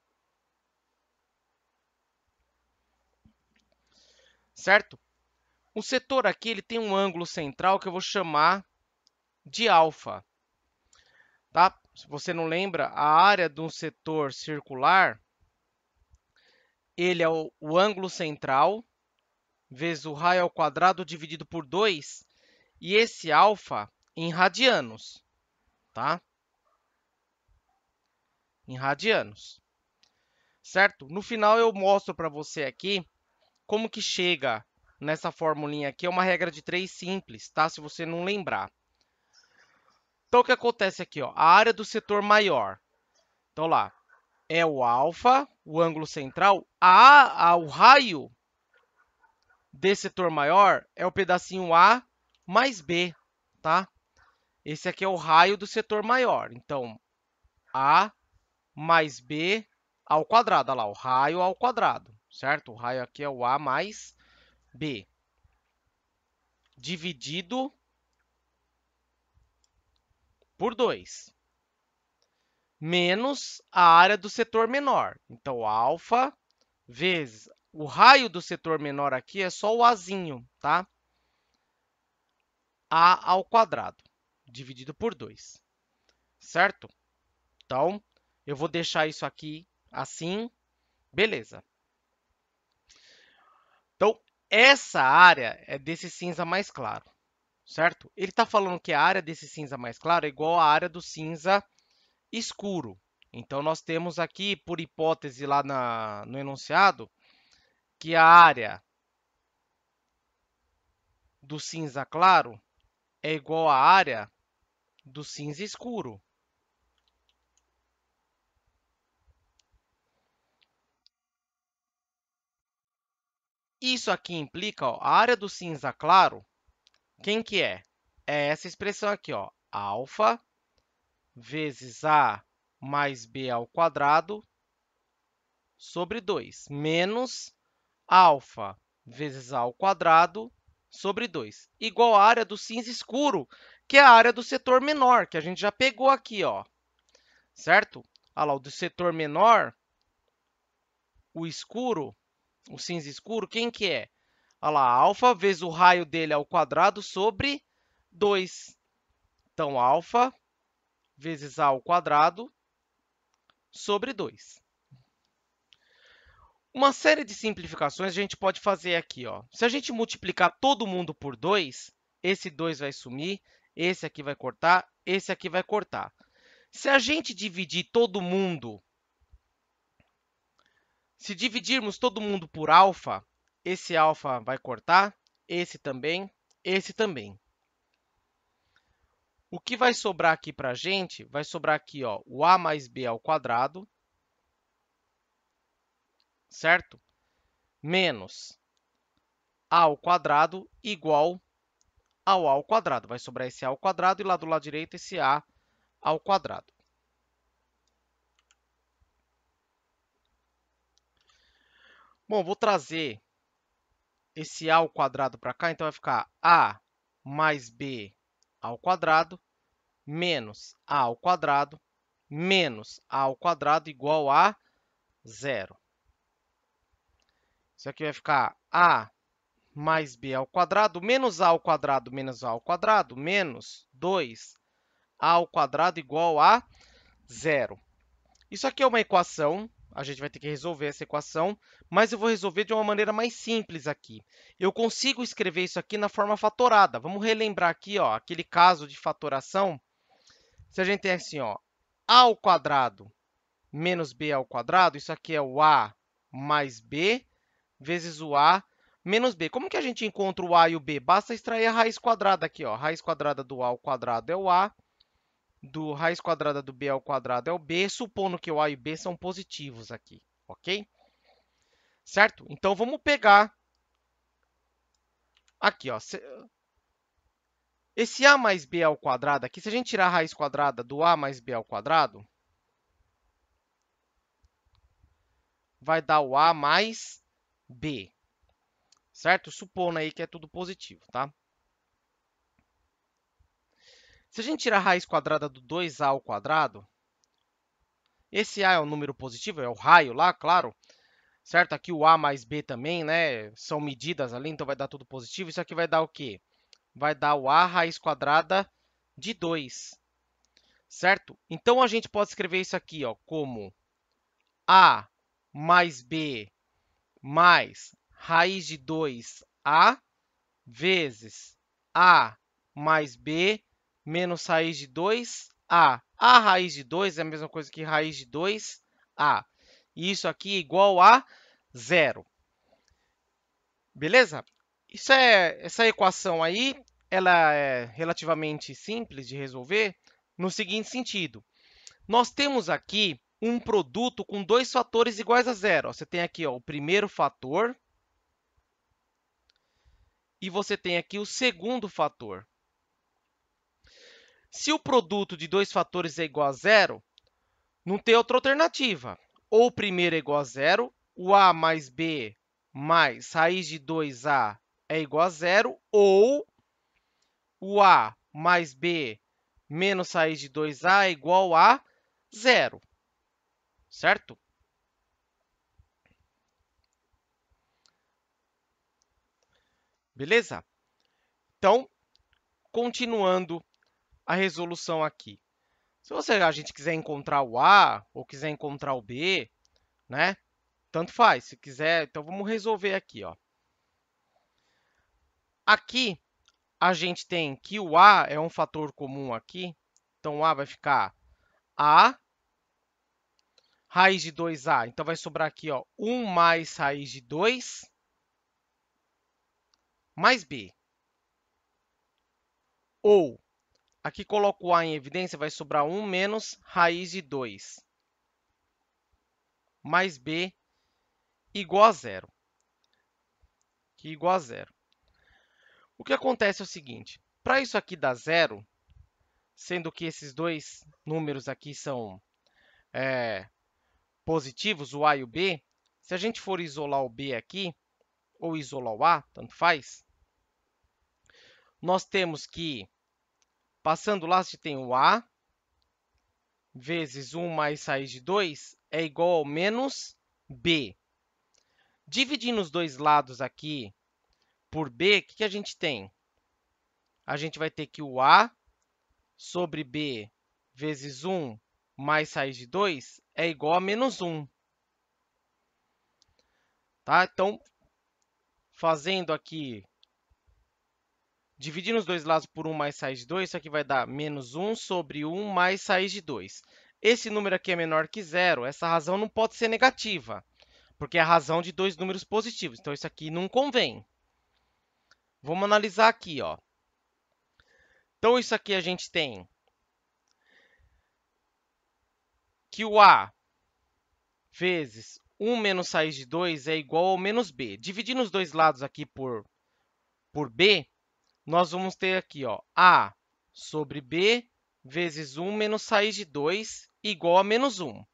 Certo? O setor aqui ele tem um ângulo central que eu vou chamar de alfa. Tá? Se você não lembra, a área de um setor circular, ele é o ângulo central vezes o raio ao quadrado dividido por 2, e esse alfa em radianos, tá? Em radianos, certo? No final eu mostro para você aqui como que chega nessa formulinha aqui. É uma regra de 3 simples, tá? Se você não lembrar. Então, o que acontece aqui, ó? A área do setor maior. Então, lá, é o alfa, o ângulo central. O raio desse setor maior é o pedacinho A mais B, tá? Esse aqui é o raio do setor maior. Então, A mais B ao quadrado. Olha lá, o raio ao quadrado, certo? O raio aqui é o A mais B. Dividido por 2. Menos a área do setor menor. Então, alfa vezes o raio do setor menor aqui é só o Azinho, tá? A ao quadrado, dividido por 2, certo? Então, eu vou deixar isso aqui assim, beleza. Então, essa área é desse cinza mais claro, certo? Ele está falando que a área desse cinza mais claro é igual à área do cinza escuro. Então, nós temos aqui, por hipótese lá no enunciado, que a área do cinza claro é igual à área do cinza escuro. Isso aqui implica, ó, a área do cinza claro, quem que é? É essa expressão aqui, ó, alfa vezes A mais B ao quadrado sobre 2, menos alfa vezes A ao quadrado sobre 2, igual à área do cinza escuro, que é a área do setor menor, que a gente já pegou aqui, ó, certo? Olha lá, o do setor menor, o escuro, o cinza escuro, quem que é? Olha lá, alfa vezes o raio dele ao quadrado sobre 2. Então, alfa vezes A ao quadrado sobre 2. Uma série de simplificações a gente pode fazer aqui, ó. Se a gente multiplicar todo mundo por 2, esse 2 vai sumir, esse aqui vai cortar, esse aqui vai cortar. Se a gente dividir todo mundo, se dividirmos todo mundo por alfa, esse alfa vai cortar, esse também, esse também. O que vai sobrar aqui para a gente? Vai sobrar aqui, ó, o A mais B ao quadrado, certo? Menos A ao quadrado igual ao A ao quadrado. Vai sobrar esse A ao quadrado e lá do lado direito esse A ao quadrado. Bom, vou trazer esse A ao quadrado para cá, então vai ficar A mais B ao quadrado menos A ao quadrado menos A ao quadrado igual a zero. Isso aqui vai ficar A mais B ao quadrado menos A ao quadrado menos A ao quadrado menos 2A ao quadrado igual a zero. Isso aqui é uma equação, a gente vai ter que resolver essa equação, mas eu vou resolver de uma maneira mais simples aqui. Eu consigo escrever isso aqui na forma fatorada. Vamos relembrar aqui, ó, aquele caso de fatoração. Se a gente tem assim, ó, A ao quadrado menos B ao quadrado, isso aqui é o A mais B vezes o A menos b. Como que a gente encontra o a e o b? Basta extrair a raiz quadrada aqui, ó. Raiz quadrada do a ao quadrado é o a, do raiz quadrada do b ao quadrado é o b, supondo que o a e o b são positivos aqui, ok? Certo? Então, vamos pegar aqui, ó. Esse a mais b ao quadrado aqui, se a gente tirar a raiz quadrada do a mais b ao quadrado, vai dar o a mais b, certo? Supondo aí que é tudo positivo, tá? Se a gente tirar a raiz quadrada do 2a ao quadrado, esse a é um número positivo, é o raio lá, claro, certo? Aqui o a mais b também, né? São medidas ali, então vai dar tudo positivo. Isso aqui vai dar o quê? Vai dar o a raiz quadrada de 2, certo? Então, a gente pode escrever isso aqui, ó, como a mais b mais raiz de 2a vezes a mais b menos raiz de 2a. A raiz de 2 é a mesma coisa que raiz de 2a. E isso aqui é igual a zero. Beleza? Essa equação aí, ela é relativamente simples de resolver no seguinte sentido. Nós temos aqui um produto com dois fatores iguais a zero. Você tem aqui, ó, o primeiro fator e você tem aqui o segundo fator. Se o produto de dois fatores é igual a zero, não tem outra alternativa. Ou o primeiro é igual a zero, o a mais b mais raiz de 2a é igual a zero, ou o a mais b menos raiz de 2a é igual a zero, certo? Beleza? Então, continuando a resolução aqui. Se a gente quiser encontrar o a ou quiser encontrar o b, né? Tanto faz, se quiser. Então, vamos resolver aqui, ó. Aqui, a gente tem que o a é um fator comum aqui. Então, o a vai ficar a raiz de 2a. Então, vai sobrar aqui, ó, 1 mais raiz de 2 mais b. Ou, aqui coloco o a em evidência, vai sobrar 1 menos raiz de 2 mais b igual a zero. Que igual a zero. O que acontece é o seguinte, para isso aqui dar zero, sendo que esses dois números aqui são positivos, o a e o b, se a gente for isolar o b aqui, ou isolar o a, tanto faz, nós temos que, passando lá, se tem o a vezes 1 mais raiz de 2 é igual ao menos b. Dividindo os dois lados aqui por b, o que a gente tem? A gente vai ter que o a sobre b vezes 1 mais raiz de 2 é igual a menos 1. Tá? Então, fazendo aqui, dividindo os dois lados por 1 mais raiz de 2, isso aqui vai dar menos 1 sobre 1 mais raiz de 2. Esse número aqui é menor que zero, essa razão não pode ser negativa, porque é a razão de dois números positivos. Então, isso aqui não convém. Vamos analisar aqui, ó. Então, isso aqui a gente tem que o a vezes 1 menos raiz de 2 é igual ao menos b. Dividindo os dois lados aqui por b, nós vamos ter aqui, ó, a sobre b vezes 1 menos raiz de 2 igual a menos 1.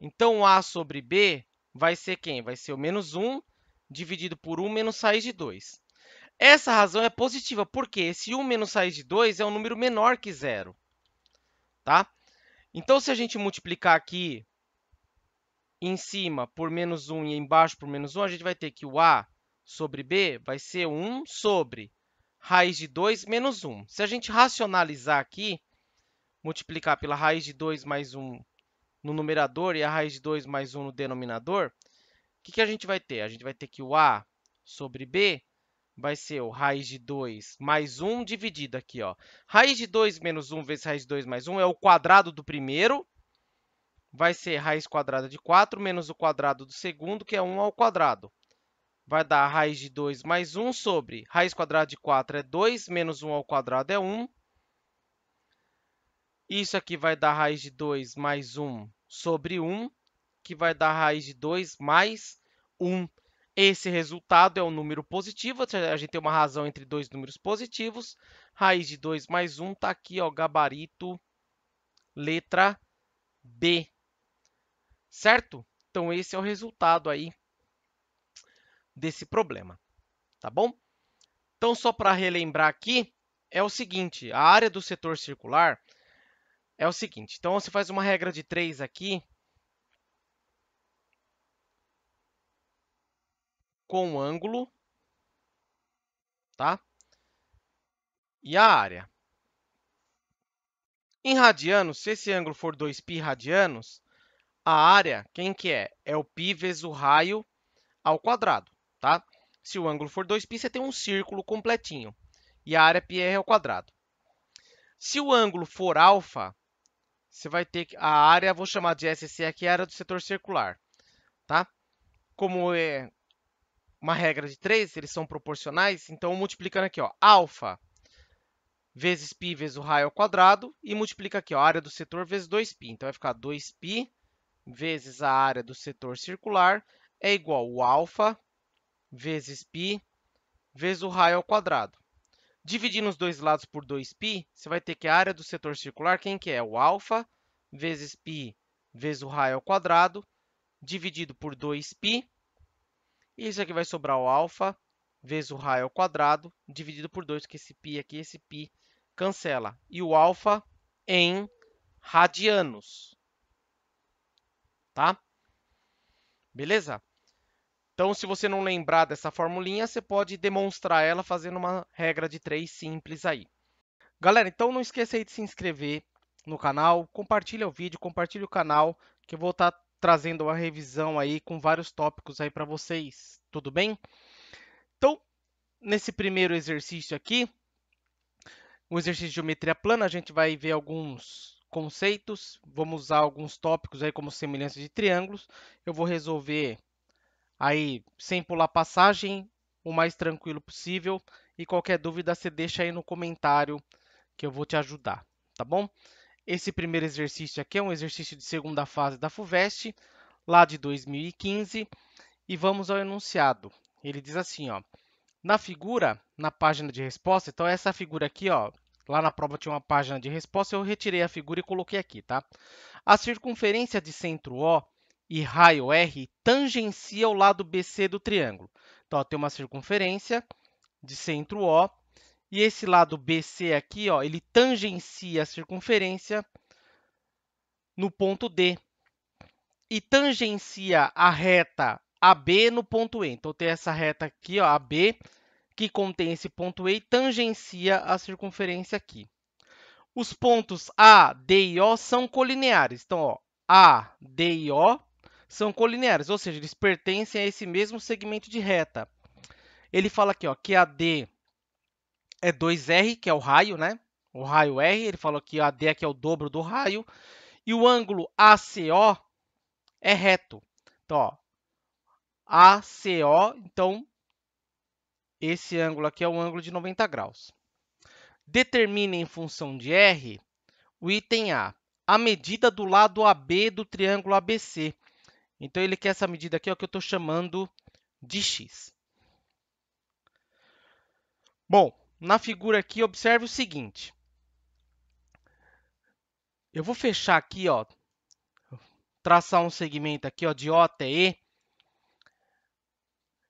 Então, a sobre b vai ser quem? Vai ser o menos 1 dividido por 1 menos raiz de 2. Essa razão é positiva, porque esse 1 menos raiz de 2 é um número menor que zero. Tá? Então, se a gente multiplicar aqui em cima por menos 1 e embaixo por menos 1, a gente vai ter que o a sobre b vai ser 1 sobre raiz de 2 menos 1. Se a gente racionalizar aqui, multiplicar pela raiz de 2 mais 1 no numerador e a raiz de 2 mais 1 no denominador, o que a gente vai ter? A gente vai ter que o a sobre b vai ser o raiz de 2 mais 1 dividido aqui, ó. Raiz de 2 menos 1 vezes raiz de 2 mais 1 é o quadrado do primeiro, vai ser raiz quadrada de 4 menos o quadrado do segundo, que é 1 ao quadrado. vai dar raiz de 2 mais 1 sobre raiz quadrada de 4 é 2, menos 1 ao quadrado é 1. Isso aqui vai dar raiz de 2 mais 1 sobre 1, que vai dar raiz de 2 mais 1. Esse resultado é um número positivo, a gente tem uma razão entre dois números positivos. Raiz de 2 mais 1 está aqui, ó, gabarito, letra B. Certo? Então, esse é o resultado aí desse problema, tá bom? Então, só para relembrar aqui, é o seguinte, a área do setor circular é o seguinte. Então, você faz uma regra de 3 aqui, com o ângulo, tá? E a área. Em radianos, se esse ângulo for 2π radianos, a área, quem que é? É o π vezes o raio ao quadrado, tá? Se o ângulo for 2π, você tem um círculo completinho. E a área πr ao quadrado. Se o ângulo for alfa, você vai ter a área, vou chamar de SC aqui, a área do setor circular, tá? Como é uma regra de 3, eles são proporcionais, então multiplicando aqui, ó, alfa vezes π vezes o raio ao quadrado, e multiplica aqui, ó, a área do setor vezes 2π. Então, vai ficar 2π vezes a área do setor circular é igual ao alfa vezes π vezes o raio ao quadrado. Dividindo os dois lados por 2π, você vai ter que a área do setor circular, quem que é? O alfa vezes π vezes o raio ao quadrado, dividido por 2π. E isso aqui vai sobrar o alfa vezes o raio ao quadrado, dividido por 2, que esse π aqui, esse π cancela. E o alfa em radianos, tá? Beleza? Então, se você não lembrar dessa formulinha, você pode demonstrar ela fazendo uma regra de 3 simples aí. Galera, então não esqueça aí de se inscrever no canal, compartilha o vídeo, compartilha o canal, que eu vou estar trazendo uma revisão aí com vários tópicos aí para vocês, tudo bem? Então, nesse primeiro exercício aqui, o exercício de geometria plana, a gente vai ver alguns conceitos, vamos usar alguns tópicos aí como semelhança de triângulos. Eu vou resolver aí sem pular passagem, o mais tranquilo possível. E qualquer dúvida você deixa aí no comentário que eu vou te ajudar, tá bom? Esse primeiro exercício aqui é um exercício de segunda fase da FUVEST, lá de 2015. E vamos ao enunciado. Ele diz assim, ó. Na figura, na página de resposta, então essa figura aqui, ó, lá na prova tinha uma página de resposta, eu retirei a figura e coloquei aqui, tá? A circunferência de centro O e raio R tangencia o lado BC do triângulo. Então, ó, tem uma circunferência de centro O e esse lado BC aqui, ó, ele tangencia a circunferência no ponto D e tangencia a reta AB no ponto E. Então, tem essa reta aqui, ó, AB, que contém esse ponto E e tangencia a circunferência aqui. Os pontos A, D e O são colineares. Então, ó, A, D e O são colineares, ou seja, eles pertencem a esse mesmo segmento de reta. Ele fala aqui, ó, que AD é 2R, que é o raio, né? O raio R, ele falou que AD aqui é o dobro do raio. E o ângulo ACO é reto. Então, ó, ACO, então, esse ângulo aqui é um ângulo de 90 graus. Determine em função de R o item A medida do lado AB do triângulo ABC. Então, ele quer essa medida aqui, ó, que eu estou chamando de x. Bom, na figura aqui, observe o seguinte. Eu vou fechar aqui, ó, traçar um segmento aqui, ó, de O até E.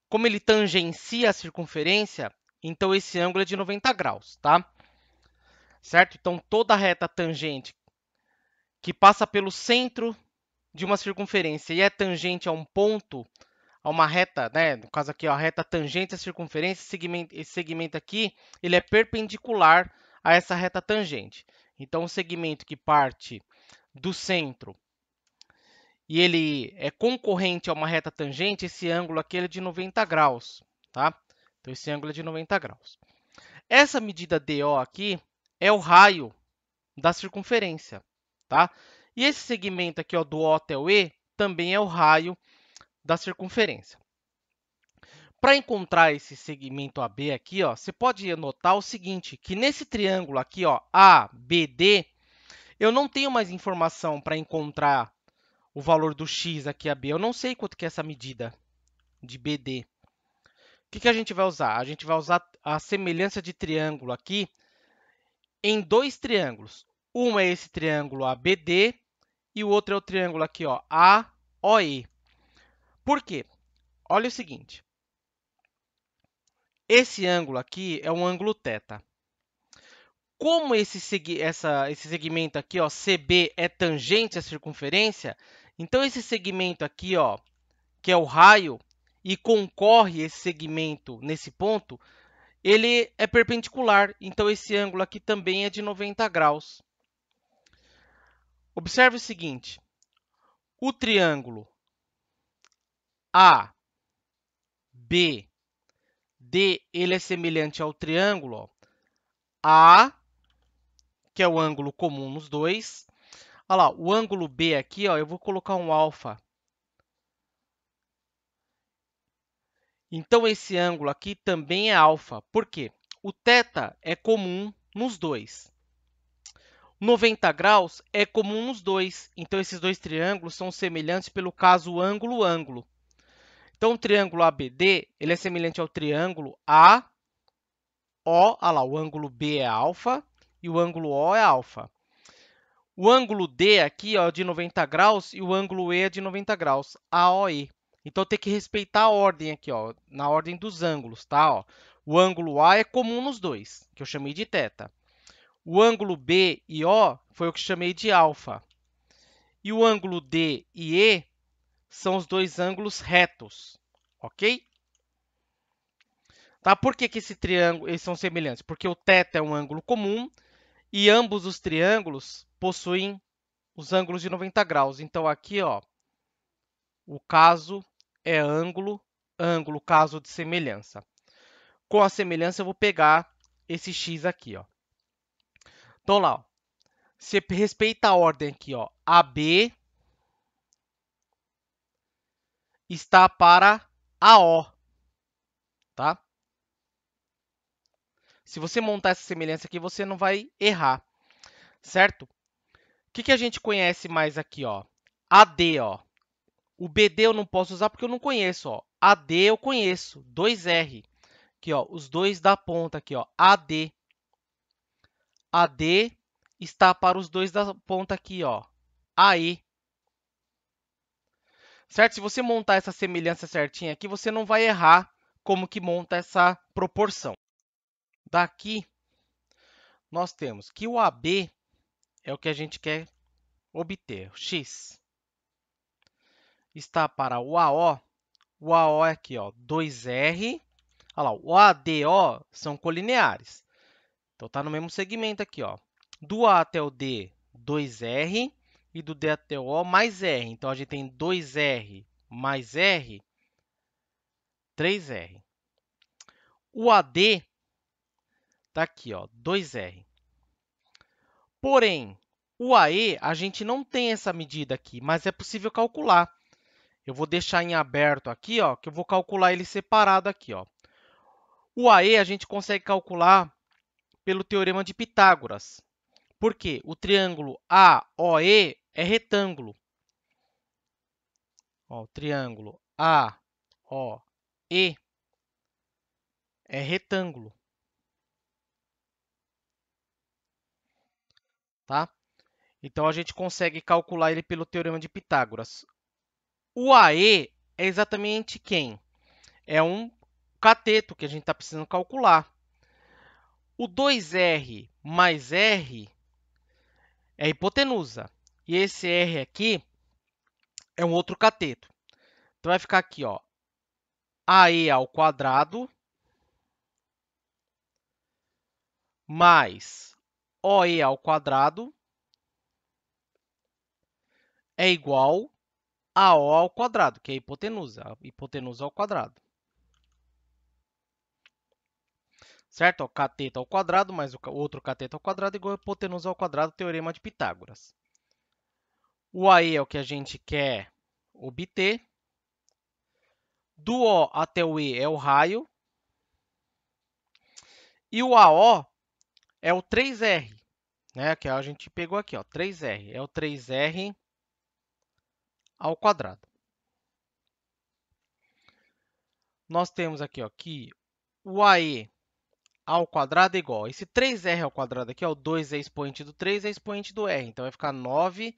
Como ele tangencia a circunferência, então esse ângulo é de 90 graus, tá? Certo? Então, toda reta tangente que passa pelo centro de uma circunferência e é tangente a um ponto, a uma reta, né? No caso aqui, ó, a reta tangente à circunferência, esse segmento aqui, ele é perpendicular a essa reta tangente. Então, o segmento que parte do centro e ele é concorrente a uma reta tangente, esse ângulo aqui é de 90 graus, tá? Então, esse ângulo é de 90 graus. Essa medida DO aqui é o raio da circunferência, tá? E esse segmento aqui, ó, do O até o E, também é o raio da circunferência. Para encontrar esse segmento AB aqui, ó, você pode notar o seguinte, que nesse triângulo aqui, ó, ABD, eu não tenho mais informação para encontrar o valor do x aqui, AB. Eu não sei quanto que é essa medida de BD. O que a gente vai usar? A gente vai usar a semelhança de triângulo aqui em dois triângulos. Um é esse triângulo ABD e o outro é o triângulo aqui, ó, AOE. Por quê? Olha o seguinte. Esse ângulo aqui é um ângulo θ. Como esse segmento aqui, ó, CB, é tangente à circunferência, então esse segmento aqui, ó, que é o raio, e concorre esse segmento nesse ponto, ele é perpendicular. Então, esse ângulo aqui também é de 90 graus. Observe o seguinte. O triângulo ABD, ele é semelhante ao triângulo ó, A, que é o ângulo comum nos dois. Olha lá, o ângulo B aqui, ó, eu vou colocar um alfa. Então, esse ângulo aqui também é alfa. Por quê? O θ é comum nos dois. 90 graus é comum nos dois. Então, esses dois triângulos são semelhantes pelo caso ângulo-ângulo. Então, o triângulo ABD ele é semelhante ao triângulo AO. Olha lá, o ângulo B é alfa e o ângulo O é alfa. O ângulo D aqui ó, é de 90 graus e o ângulo E é de 90 graus, AOE. Então, tem que respeitar a ordem aqui, ó, na ordem dos ângulos, tá? Ó. O ângulo A é comum nos dois, que eu chamei de θ. O ângulo B e O foi o que chamei de alfa. E o ângulo D e E são os dois ângulos retos, ok? Tá? Por que esse triângulo, eles são semelhantes? Porque o θ é um ângulo comum e ambos os triângulos possuem os ângulos de 90 graus. Então, aqui, ó, o caso é ângulo, ângulo, caso de semelhança. Com a semelhança, eu vou pegar esse x aqui, ó. Então, lá, ó, você respeita a ordem aqui, ó. AB está para AO, tá? Se você montar essa semelhança aqui, você não vai errar, certo? O que a gente conhece mais aqui, ó? AD, ó. O BD eu não posso usar porque eu não conheço, ó. AD eu conheço, 2R. Aqui, ó, os dois da ponta aqui, ó, AD. AD está para os dois da ponta aqui, ó, AE. Certo? Se você montar essa semelhança certinha aqui, você não vai errar como que monta essa proporção. Daqui, nós temos que o AB é o que a gente quer obter, x. Está para o AO é aqui, ó, 2R. Olha lá, o AD e O são colineares. Então, está no mesmo segmento aqui, ó. Do A até o D, 2R, e do D até o O, mais R. Então, a gente tem 2R mais R, 3R. O AD está aqui, ó, 2R. Porém, o AE, a gente não tem essa medida aqui, mas é possível calcular. Eu vou deixar em aberto aqui, ó, que eu vou calcular ele separado aqui, ó. O AE a gente consegue calcular pelo teorema de Pitágoras. Por quê? O triângulo AOE é retângulo. Ó, o triângulo AOE é retângulo. Tá? Então, a gente consegue calcular ele pelo teorema de Pitágoras. O AE é exatamente quem? É um cateto que a gente está precisando calcular. O 2R mais R é a hipotenusa. E esse R aqui é um outro cateto. Então, vai ficar aqui, ó, AE ao quadrado mais OE ao quadrado é igual a O ao quadrado, que é a hipotenusa ao quadrado. Certo? Ó, cateto ao quadrado mais o outro cateto ao quadrado igual a hipotenusa ao quadrado, teorema de Pitágoras. O AE é o que a gente quer obter. Do O até o E é o raio. E o AO é o 3R, né? Que a gente pegou aqui, ó, 3R. É o 3R ao quadrado. Nós temos aqui, ó, que o AE ao quadrado é igual. Esse 3R ao quadrado aqui, ó, o 2 é expoente do 3, é expoente do R. Então, vai ficar 9R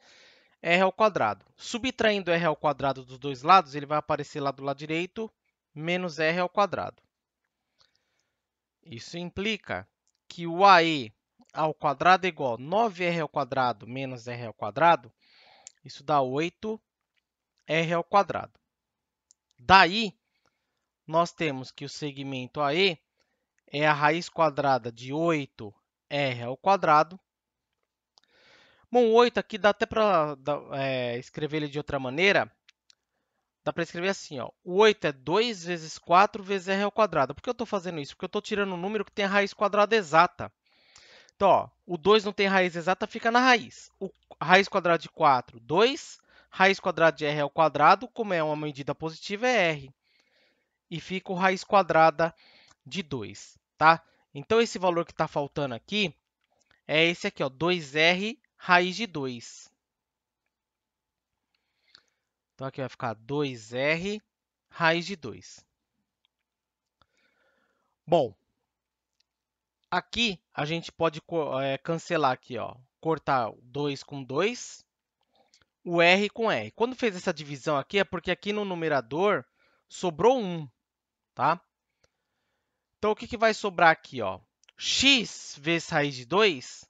ao quadrado. Subtraindo R ao quadrado dos dois lados, ele vai aparecer lá do lado direito, menos R ao quadrado. Isso implica que o AE ao quadrado é igual a 9R ao quadrado menos R ao quadrado. Isso dá 8R ao quadrado. Daí, nós temos que o segmento AE é a raiz quadrada de 8R ao quadrado. Bom, 8 aqui dá até para escrever ele de outra maneira. Dá para escrever assim, ó. O 8 é 2 vezes 4 vezes R ao quadrado. Por que eu estou fazendo isso? Porque eu estou tirando um número que tem a raiz quadrada exata. Então, ó, o 2 não tem raiz exata, fica na raiz. A raiz quadrada de 4, 2. Raiz quadrada de R ao quadrado, como é uma medida positiva, é R. E fica o raiz quadrada de 2, tá? Então, esse valor que está faltando aqui é esse aqui, ó, 2R raiz de 2. Então, aqui vai ficar 2R raiz de 2. Bom, aqui a gente pode cancelar aqui, ó, cortar 2 com 2, o R com R. Quando fez essa divisão aqui, é porque aqui no numerador sobrou 1, tá? Então, o que vai sobrar aqui, ó? X vezes raiz de 2,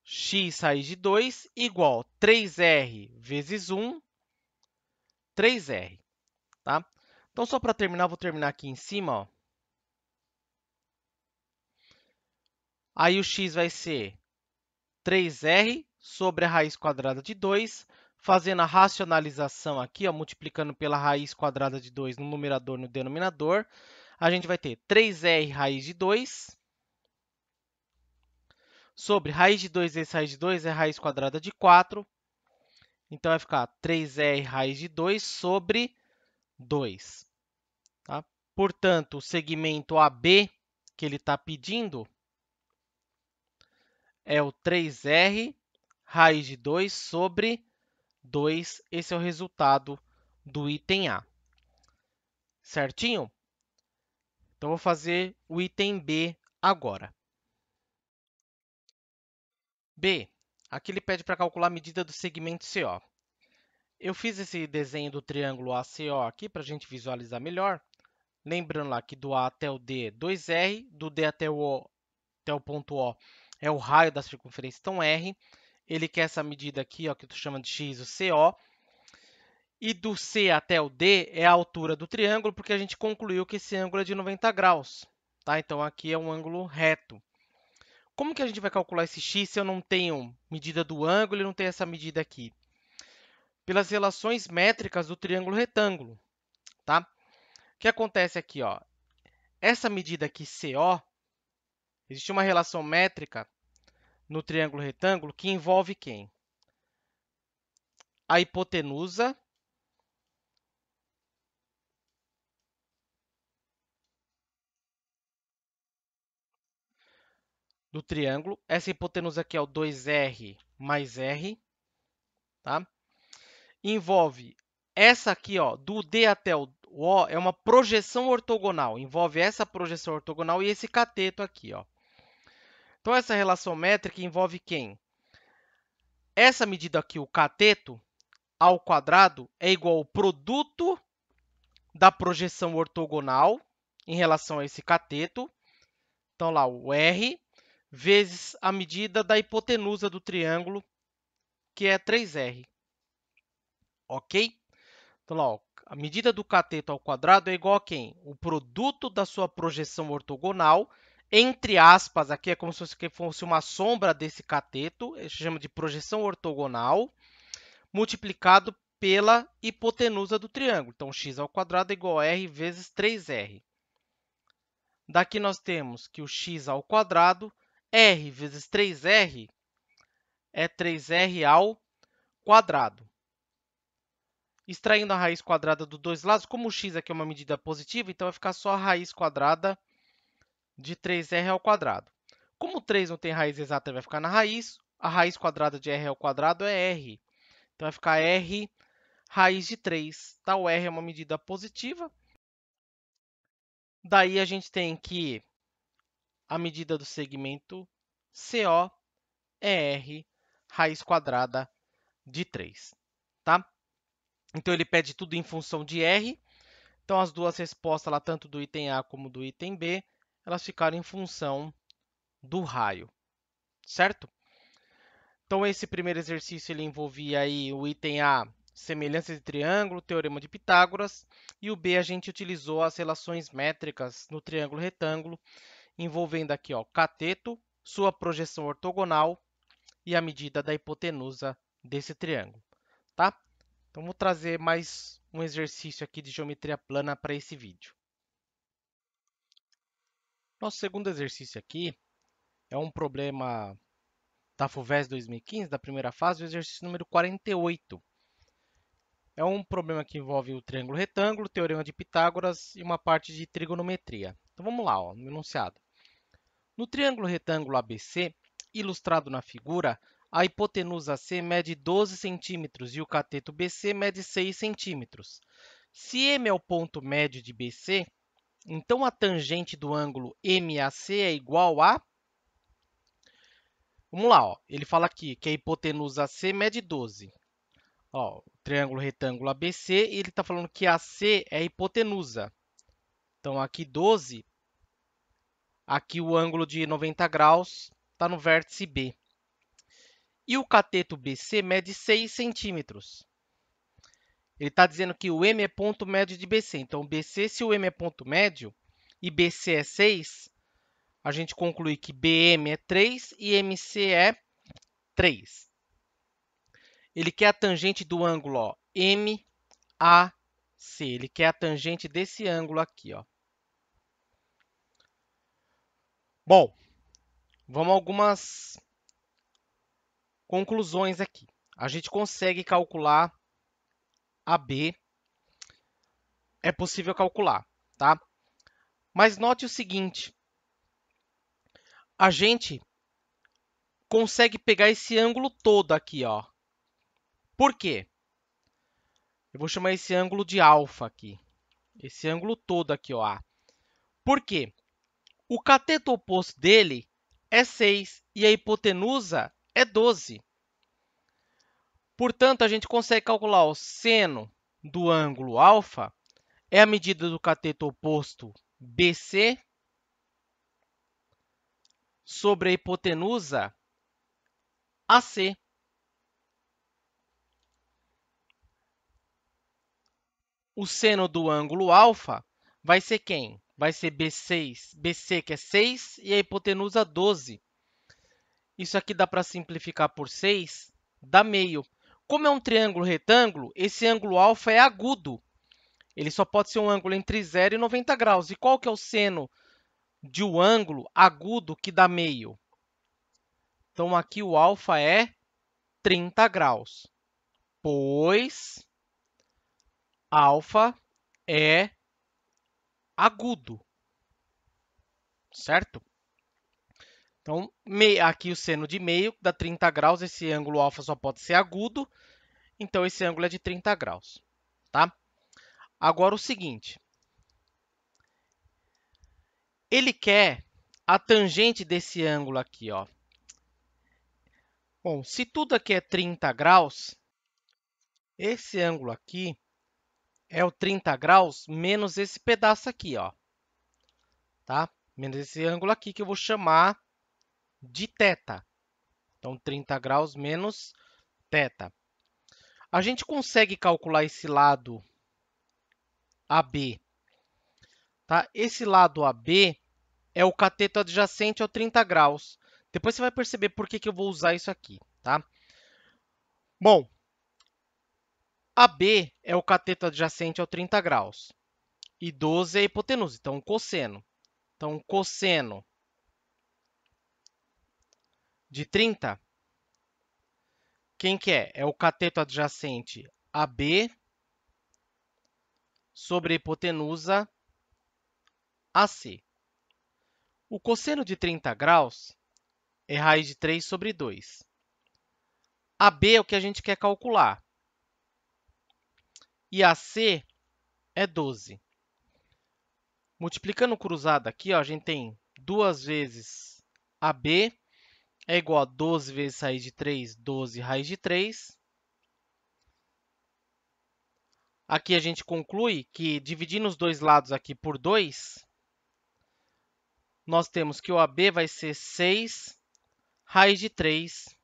x raiz de 2 igual 3R vezes 1, 3R, tá? Então, só para terminar, vou terminar aqui em cima, ó. Aí, o x vai ser 3R sobre a raiz quadrada de 2, fazendo a racionalização aqui, ó, multiplicando pela raiz quadrada de 2 no numerador e no denominador, a gente vai ter 3R raiz de 2 sobre raiz de 2 vezes raiz de 2 é raiz quadrada de 4. Então, vai ficar 3R raiz de 2 sobre 2. Tá? Portanto, o segmento AB que ele está pedindo é o 3R raiz de 2 sobre 2. Esse é o resultado do item A. Certinho? Então, vou fazer o item B agora. B. Aqui ele pede para calcular a medida do segmento CO. Eu fiz esse desenho do triângulo ACO aqui para a gente visualizar melhor. Lembrando lá que do A até o D, 2R, do D até o ponto O é o raio da circunferência, então R. Ele quer essa medida aqui, ó, que tu chama de X, o CO. E do C até o D é a altura do triângulo, porque a gente concluiu que esse ângulo é de 90 graus. Tá? Então, aqui é um ângulo reto. Como que a gente vai calcular esse x se eu não tenho medida do ângulo e não tenho essa medida aqui? Pelas relações métricas do triângulo retângulo. Tá? O que acontece aqui? Ó? Essa medida aqui, CO, existe uma relação métrica no triângulo retângulo que envolve quem? A hipotenusa do triângulo. Essa hipotenusa aqui é o 2R mais R. Tá? Envolve essa aqui, ó, do D até o O, é uma projeção ortogonal. Envolve essa projeção ortogonal e esse cateto aqui, ó. Então, essa relação métrica envolve quem? Essa medida aqui, o cateto, ao quadrado, é igual ao produto da projeção ortogonal em relação a esse cateto. Então, lá, o R, vezes a medida da hipotenusa do triângulo, que é 3R. Ok? Então, lá, ó, a medida do cateto ao quadrado é igual a quem? O produto da sua projeção ortogonal, entre aspas, aqui é como se fosse uma sombra desse cateto, a gente chama de projeção ortogonal, multiplicado pela hipotenusa do triângulo. Então, x ao quadrado é igual a r vezes 3r. Daqui nós temos que o x ao quadrado, r vezes 3r, é 3r ao quadrado. Extraindo a raiz quadrada dos dois lados, como o x aqui é uma medida positiva, então vai ficar só a raiz quadrada de 3r ao quadrado. Como 3 não tem raiz exata, vai ficar na raiz. A raiz quadrada de r ao quadrado é r. Então vai ficar r raiz de 3. Tá? O r é uma medida positiva. Daí a gente tem que a medida do segmento CO é r raiz quadrada de 3. Tá? Então ele pede tudo em função de r. Então as duas respostas, lá, tanto do item A como do item B, elas ficaram em função do raio, certo? Então esse primeiro exercício ele envolvia aí o item A, semelhança de triângulo, teorema de Pitágoras, e o B a gente utilizou as relações métricas no triângulo retângulo, envolvendo aqui, ó, cateto, sua projeção ortogonal e a medida da hipotenusa desse triângulo, tá? Então vou trazer mais um exercício aqui de geometria plana para esse vídeo. Nosso segundo exercício aqui é um problema da FUVEST 2015, da primeira fase, o exercício número 48. É um problema que envolve o triângulo retângulo, teorema de Pitágoras e uma parte de trigonometria. Então vamos lá, ó, no enunciado. No triângulo retângulo ABC, ilustrado na figura, a hipotenusa C mede 12 centímetros e o cateto BC mede 6 centímetros. Se M é o ponto médio de BC, então a tangente do ângulo MAC é igual a... Vamos lá, ó. Ele fala aqui que a hipotenusa C mede 12. Ó, o triângulo retângulo ABC, e ele está falando que AC é a hipotenusa. Então, aqui 12, aqui o ângulo de 90 graus está no vértice B. E o cateto BC mede 6 centímetros. Ele está dizendo que o M é ponto médio de BC. Então, BC, se o M é ponto médio e BC é 6, a gente conclui que BM é 3 e MC é 3. Ele quer a tangente do ângulo, ó, MAC. Ele quer a tangente desse ângulo aqui, ó. Bom, vamos a algumas conclusões aqui. A gente consegue calcular AB, é possível calcular, tá? Mas note o seguinte, a gente consegue pegar esse ângulo todo aqui, ó. Por quê? Eu vou chamar esse ângulo de alfa aqui. Esse ângulo todo aqui, ó, A. Por quê? O cateto oposto dele é 6 e a hipotenusa é 12. Portanto, a gente consegue calcular o seno do ângulo alfa é a medida do cateto oposto BC sobre a hipotenusa AC. O seno do ângulo alfa vai ser quem? Vai ser B6, BC, que é 6, e a hipotenusa 12. Isso aqui dá para simplificar por 6, dá meio. Como é um triângulo retângulo, esse ângulo alfa é agudo. Ele só pode ser um ângulo entre 0 e 90 graus. E qual que é o seno de um ângulo agudo que dá meio? Então, aqui o alfa é 30 graus, pois alfa é agudo, certo? Então, aqui o seno de meio dá 30 graus, esse ângulo alfa só pode ser agudo, então esse ângulo é de 30 graus, tá? Agora o seguinte, ele quer a tangente desse ângulo aqui, ó. Bom, se tudo aqui é 30 graus, esse ângulo aqui é o 30 graus menos esse pedaço aqui, ó, tá? Menos esse ângulo aqui que eu vou chamar de θ. Então, 30 graus menos θ. A gente consegue calcular esse lado AB, tá? Esse lado AB é o cateto adjacente ao 30 graus. Depois você vai perceber por que eu vou usar isso aqui, tá? Bom, AB é o cateto adjacente ao 30 graus e 12 é a hipotenusa, então cosseno. Então, cosseno de 30, quem que é? É o cateto adjacente AB sobre a hipotenusa AC. O cosseno de 30 graus é raiz de 3 sobre 2. AB é o que a gente quer calcular. E AC é 12. Multiplicando o cruzado aqui, ó, a gente tem 2 vezes AB é igual a 12 vezes raiz de 3, 12 raiz de 3. Aqui a gente conclui que, dividindo os dois lados aqui por 2, nós temos que o AB vai ser 6 raiz de 3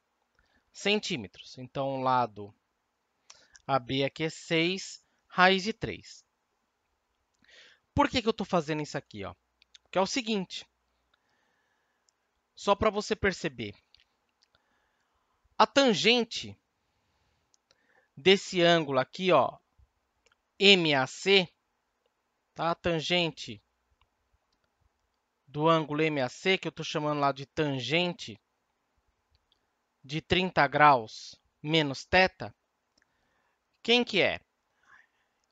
centímetros. Então, o lado AB aqui é 6 raiz de 3. Por que eu estou fazendo isso aqui? Ó? Porque é o seguinte, só para você perceber, a tangente desse ângulo aqui, ó, MAC, tá? A tangente do ângulo MAC, que eu estou chamando lá de tangente de 30 graus menos θ, quem que é?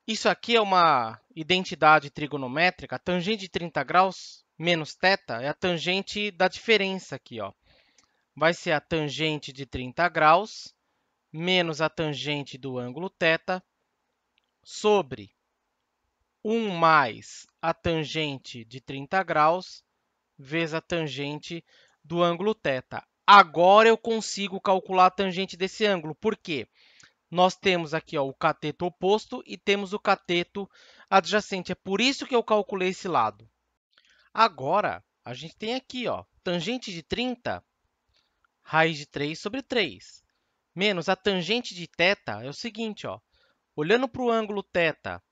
Isso aqui é uma identidade trigonométrica. A tangente de 30 graus menos θ é a tangente da diferença aqui, ó. Vai ser a tangente de 30 graus menos a tangente do ângulo θ sobre 1 mais a tangente de 30 graus vezes a tangente do ângulo θ. Agora eu consigo calcular a tangente desse ângulo. Por quê? Nós temos aqui, ó, o cateto oposto e temos o cateto adjacente. É por isso que eu calculei esse lado. Agora, a gente tem aqui, ó, tangente de 30, raiz de 3 sobre 3, menos a tangente de θ é o seguinte, ó, olhando para o ângulo θ,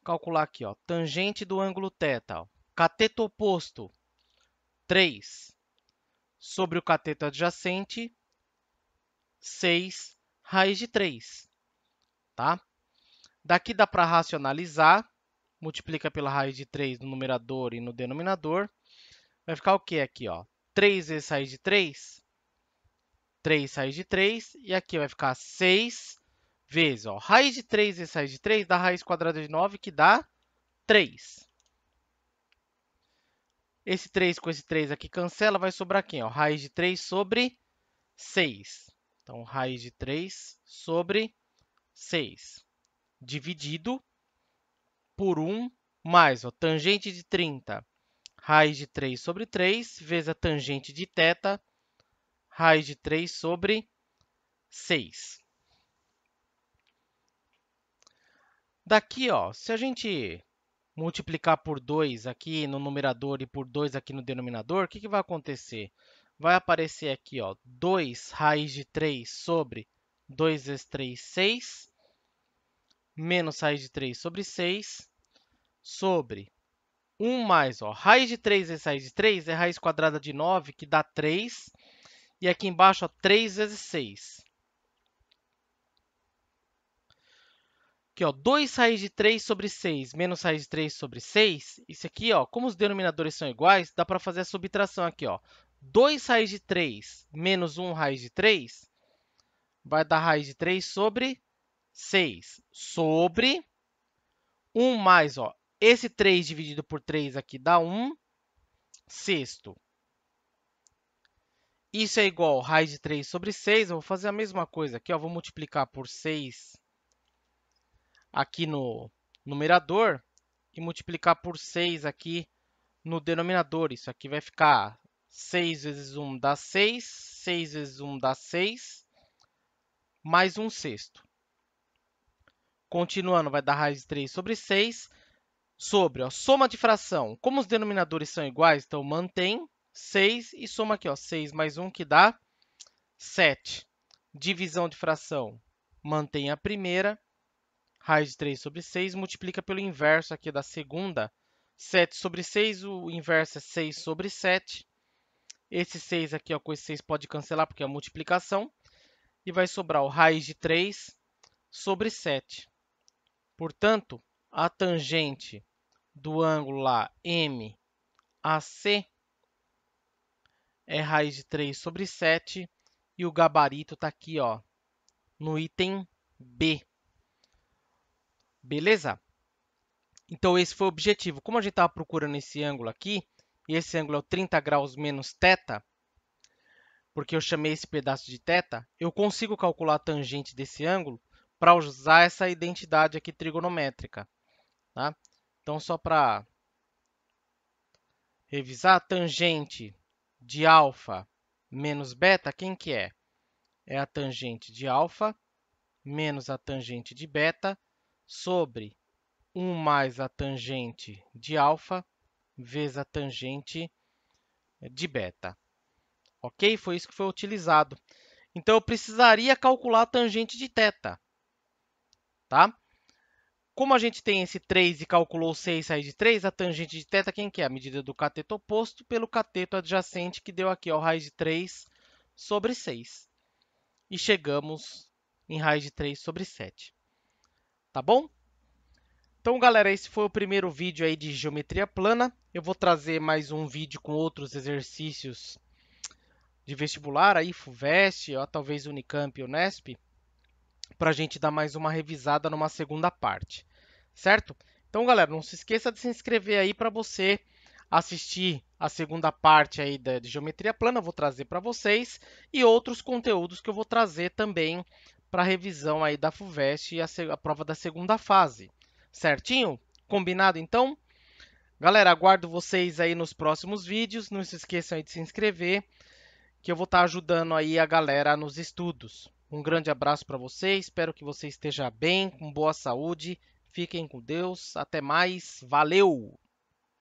calcular aqui, ó, tangente do ângulo θ, ó, cateto oposto, 3, sobre o cateto adjacente, 6 raiz de 3, tá? Daqui dá para racionalizar, multiplica pela raiz de 3 no numerador e no denominador, vai ficar o quê aqui, ó? 3 vezes raiz de 3, 3 raiz de 3, e aqui vai ficar 6 vezes, ó, raiz de 3 vezes raiz de 3 dá raiz quadrada de 9, que dá 3. Esse 3 com esse 3 aqui cancela, vai sobrar aqui, ó, raiz de 3 sobre 6. Então, raiz de 3 sobre 6, dividido por 1 mais, ó, tangente de 30, raiz de 3 sobre 3, vezes a tangente de θ, raiz de 3 sobre 6. Daqui, ó, se a gente multiplicar por 2 aqui no numerador e por 2 aqui no denominador, o que vai acontecer? Vai aparecer aqui, ó, 2 raiz de 3 sobre 2 vezes 3, 6, menos raiz de 3 sobre 6, sobre 1 mais, ó, raiz de 3 vezes raiz de 3 é raiz quadrada de 9, que dá 3. E aqui embaixo, ó, 3 vezes 6. Aqui, ó, 2 raiz de 3 sobre 6 menos raiz de 3 sobre 6. Isso aqui, ó, como os denominadores são iguais, dá para fazer a subtração aqui, ó. 2 raiz de 3 menos 1 raiz de 3 vai dar raiz de 3 sobre 6. Sobre 1 mais, ó, esse 3 dividido por 3 aqui dá 1 sexto. Isso é igual a raiz de 3 sobre 6. Eu vou fazer a mesma coisa aqui, ó, vou multiplicar por 6 aqui no numerador e multiplicar por 6 aqui no denominador. Isso aqui vai ficar 6 vezes 1 dá 6, 6 vezes 1 dá 6, mais 1 sexto. Continuando, vai dar raiz de 3 sobre 6, sobre, ó, soma de fração. Como os denominadores são iguais, então mantém 6 e soma aqui, ó, 6 mais 1, que dá 7. Divisão de fração, mantém a primeira, raiz de 3 sobre 6, multiplica pelo inverso aqui da segunda, 7 sobre 6, o inverso é 6 sobre 7. Esse 6 aqui, ó, com esse 6 pode cancelar, porque é a multiplicação. E vai sobrar o raiz de 3 sobre 7. Portanto, a tangente do ângulo lá MAC é raiz de 3 sobre 7. E o gabarito está aqui, ó, no item B. Beleza? Então, esse foi o objetivo. Como a gente estava procurando esse ângulo aqui, e esse ângulo é o 30 graus menos θ, porque eu chamei esse pedaço de θ, eu consigo calcular a tangente desse ângulo para usar essa identidade aqui trigonométrica. Tá? Então, só para revisar, a tangente de α menos beta, quem que é? É a tangente de α menos a tangente de beta sobre 1 mais a tangente de α vezes a tangente de beta. Ok? Foi isso que foi utilizado. Então, eu precisaria calcular a tangente de θ. Tá? Como a gente tem esse 3 e calculou 6 sair de 3, a tangente de θ, quem que é? A medida do cateto oposto pelo cateto adjacente, que deu aqui, ó, raiz de 3 sobre 6. E chegamos em raiz de 3 sobre 7. Tá bom? Então, galera, esse foi o primeiro vídeo aí de geometria plana. Eu vou trazer mais um vídeo com outros exercícios de vestibular, aí FUVEST, ou talvez Unicamp ou Unesp, para a gente dar mais uma revisada numa segunda parte, certo? Então, galera, não se esqueça de se inscrever aí para você assistir a segunda parte aí de geometria plana, eu vou trazer para vocês, e outros conteúdos que eu vou trazer também para revisão aí da FUVEST e a prova da segunda fase, certinho? Combinado, então? Galera, aguardo vocês aí nos próximos vídeos, não se esqueçam aí de se inscrever, que eu vou estar ajudando aí a galera nos estudos. Um grande abraço para você, espero que você esteja bem, com boa saúde, fiquem com Deus, até mais, valeu!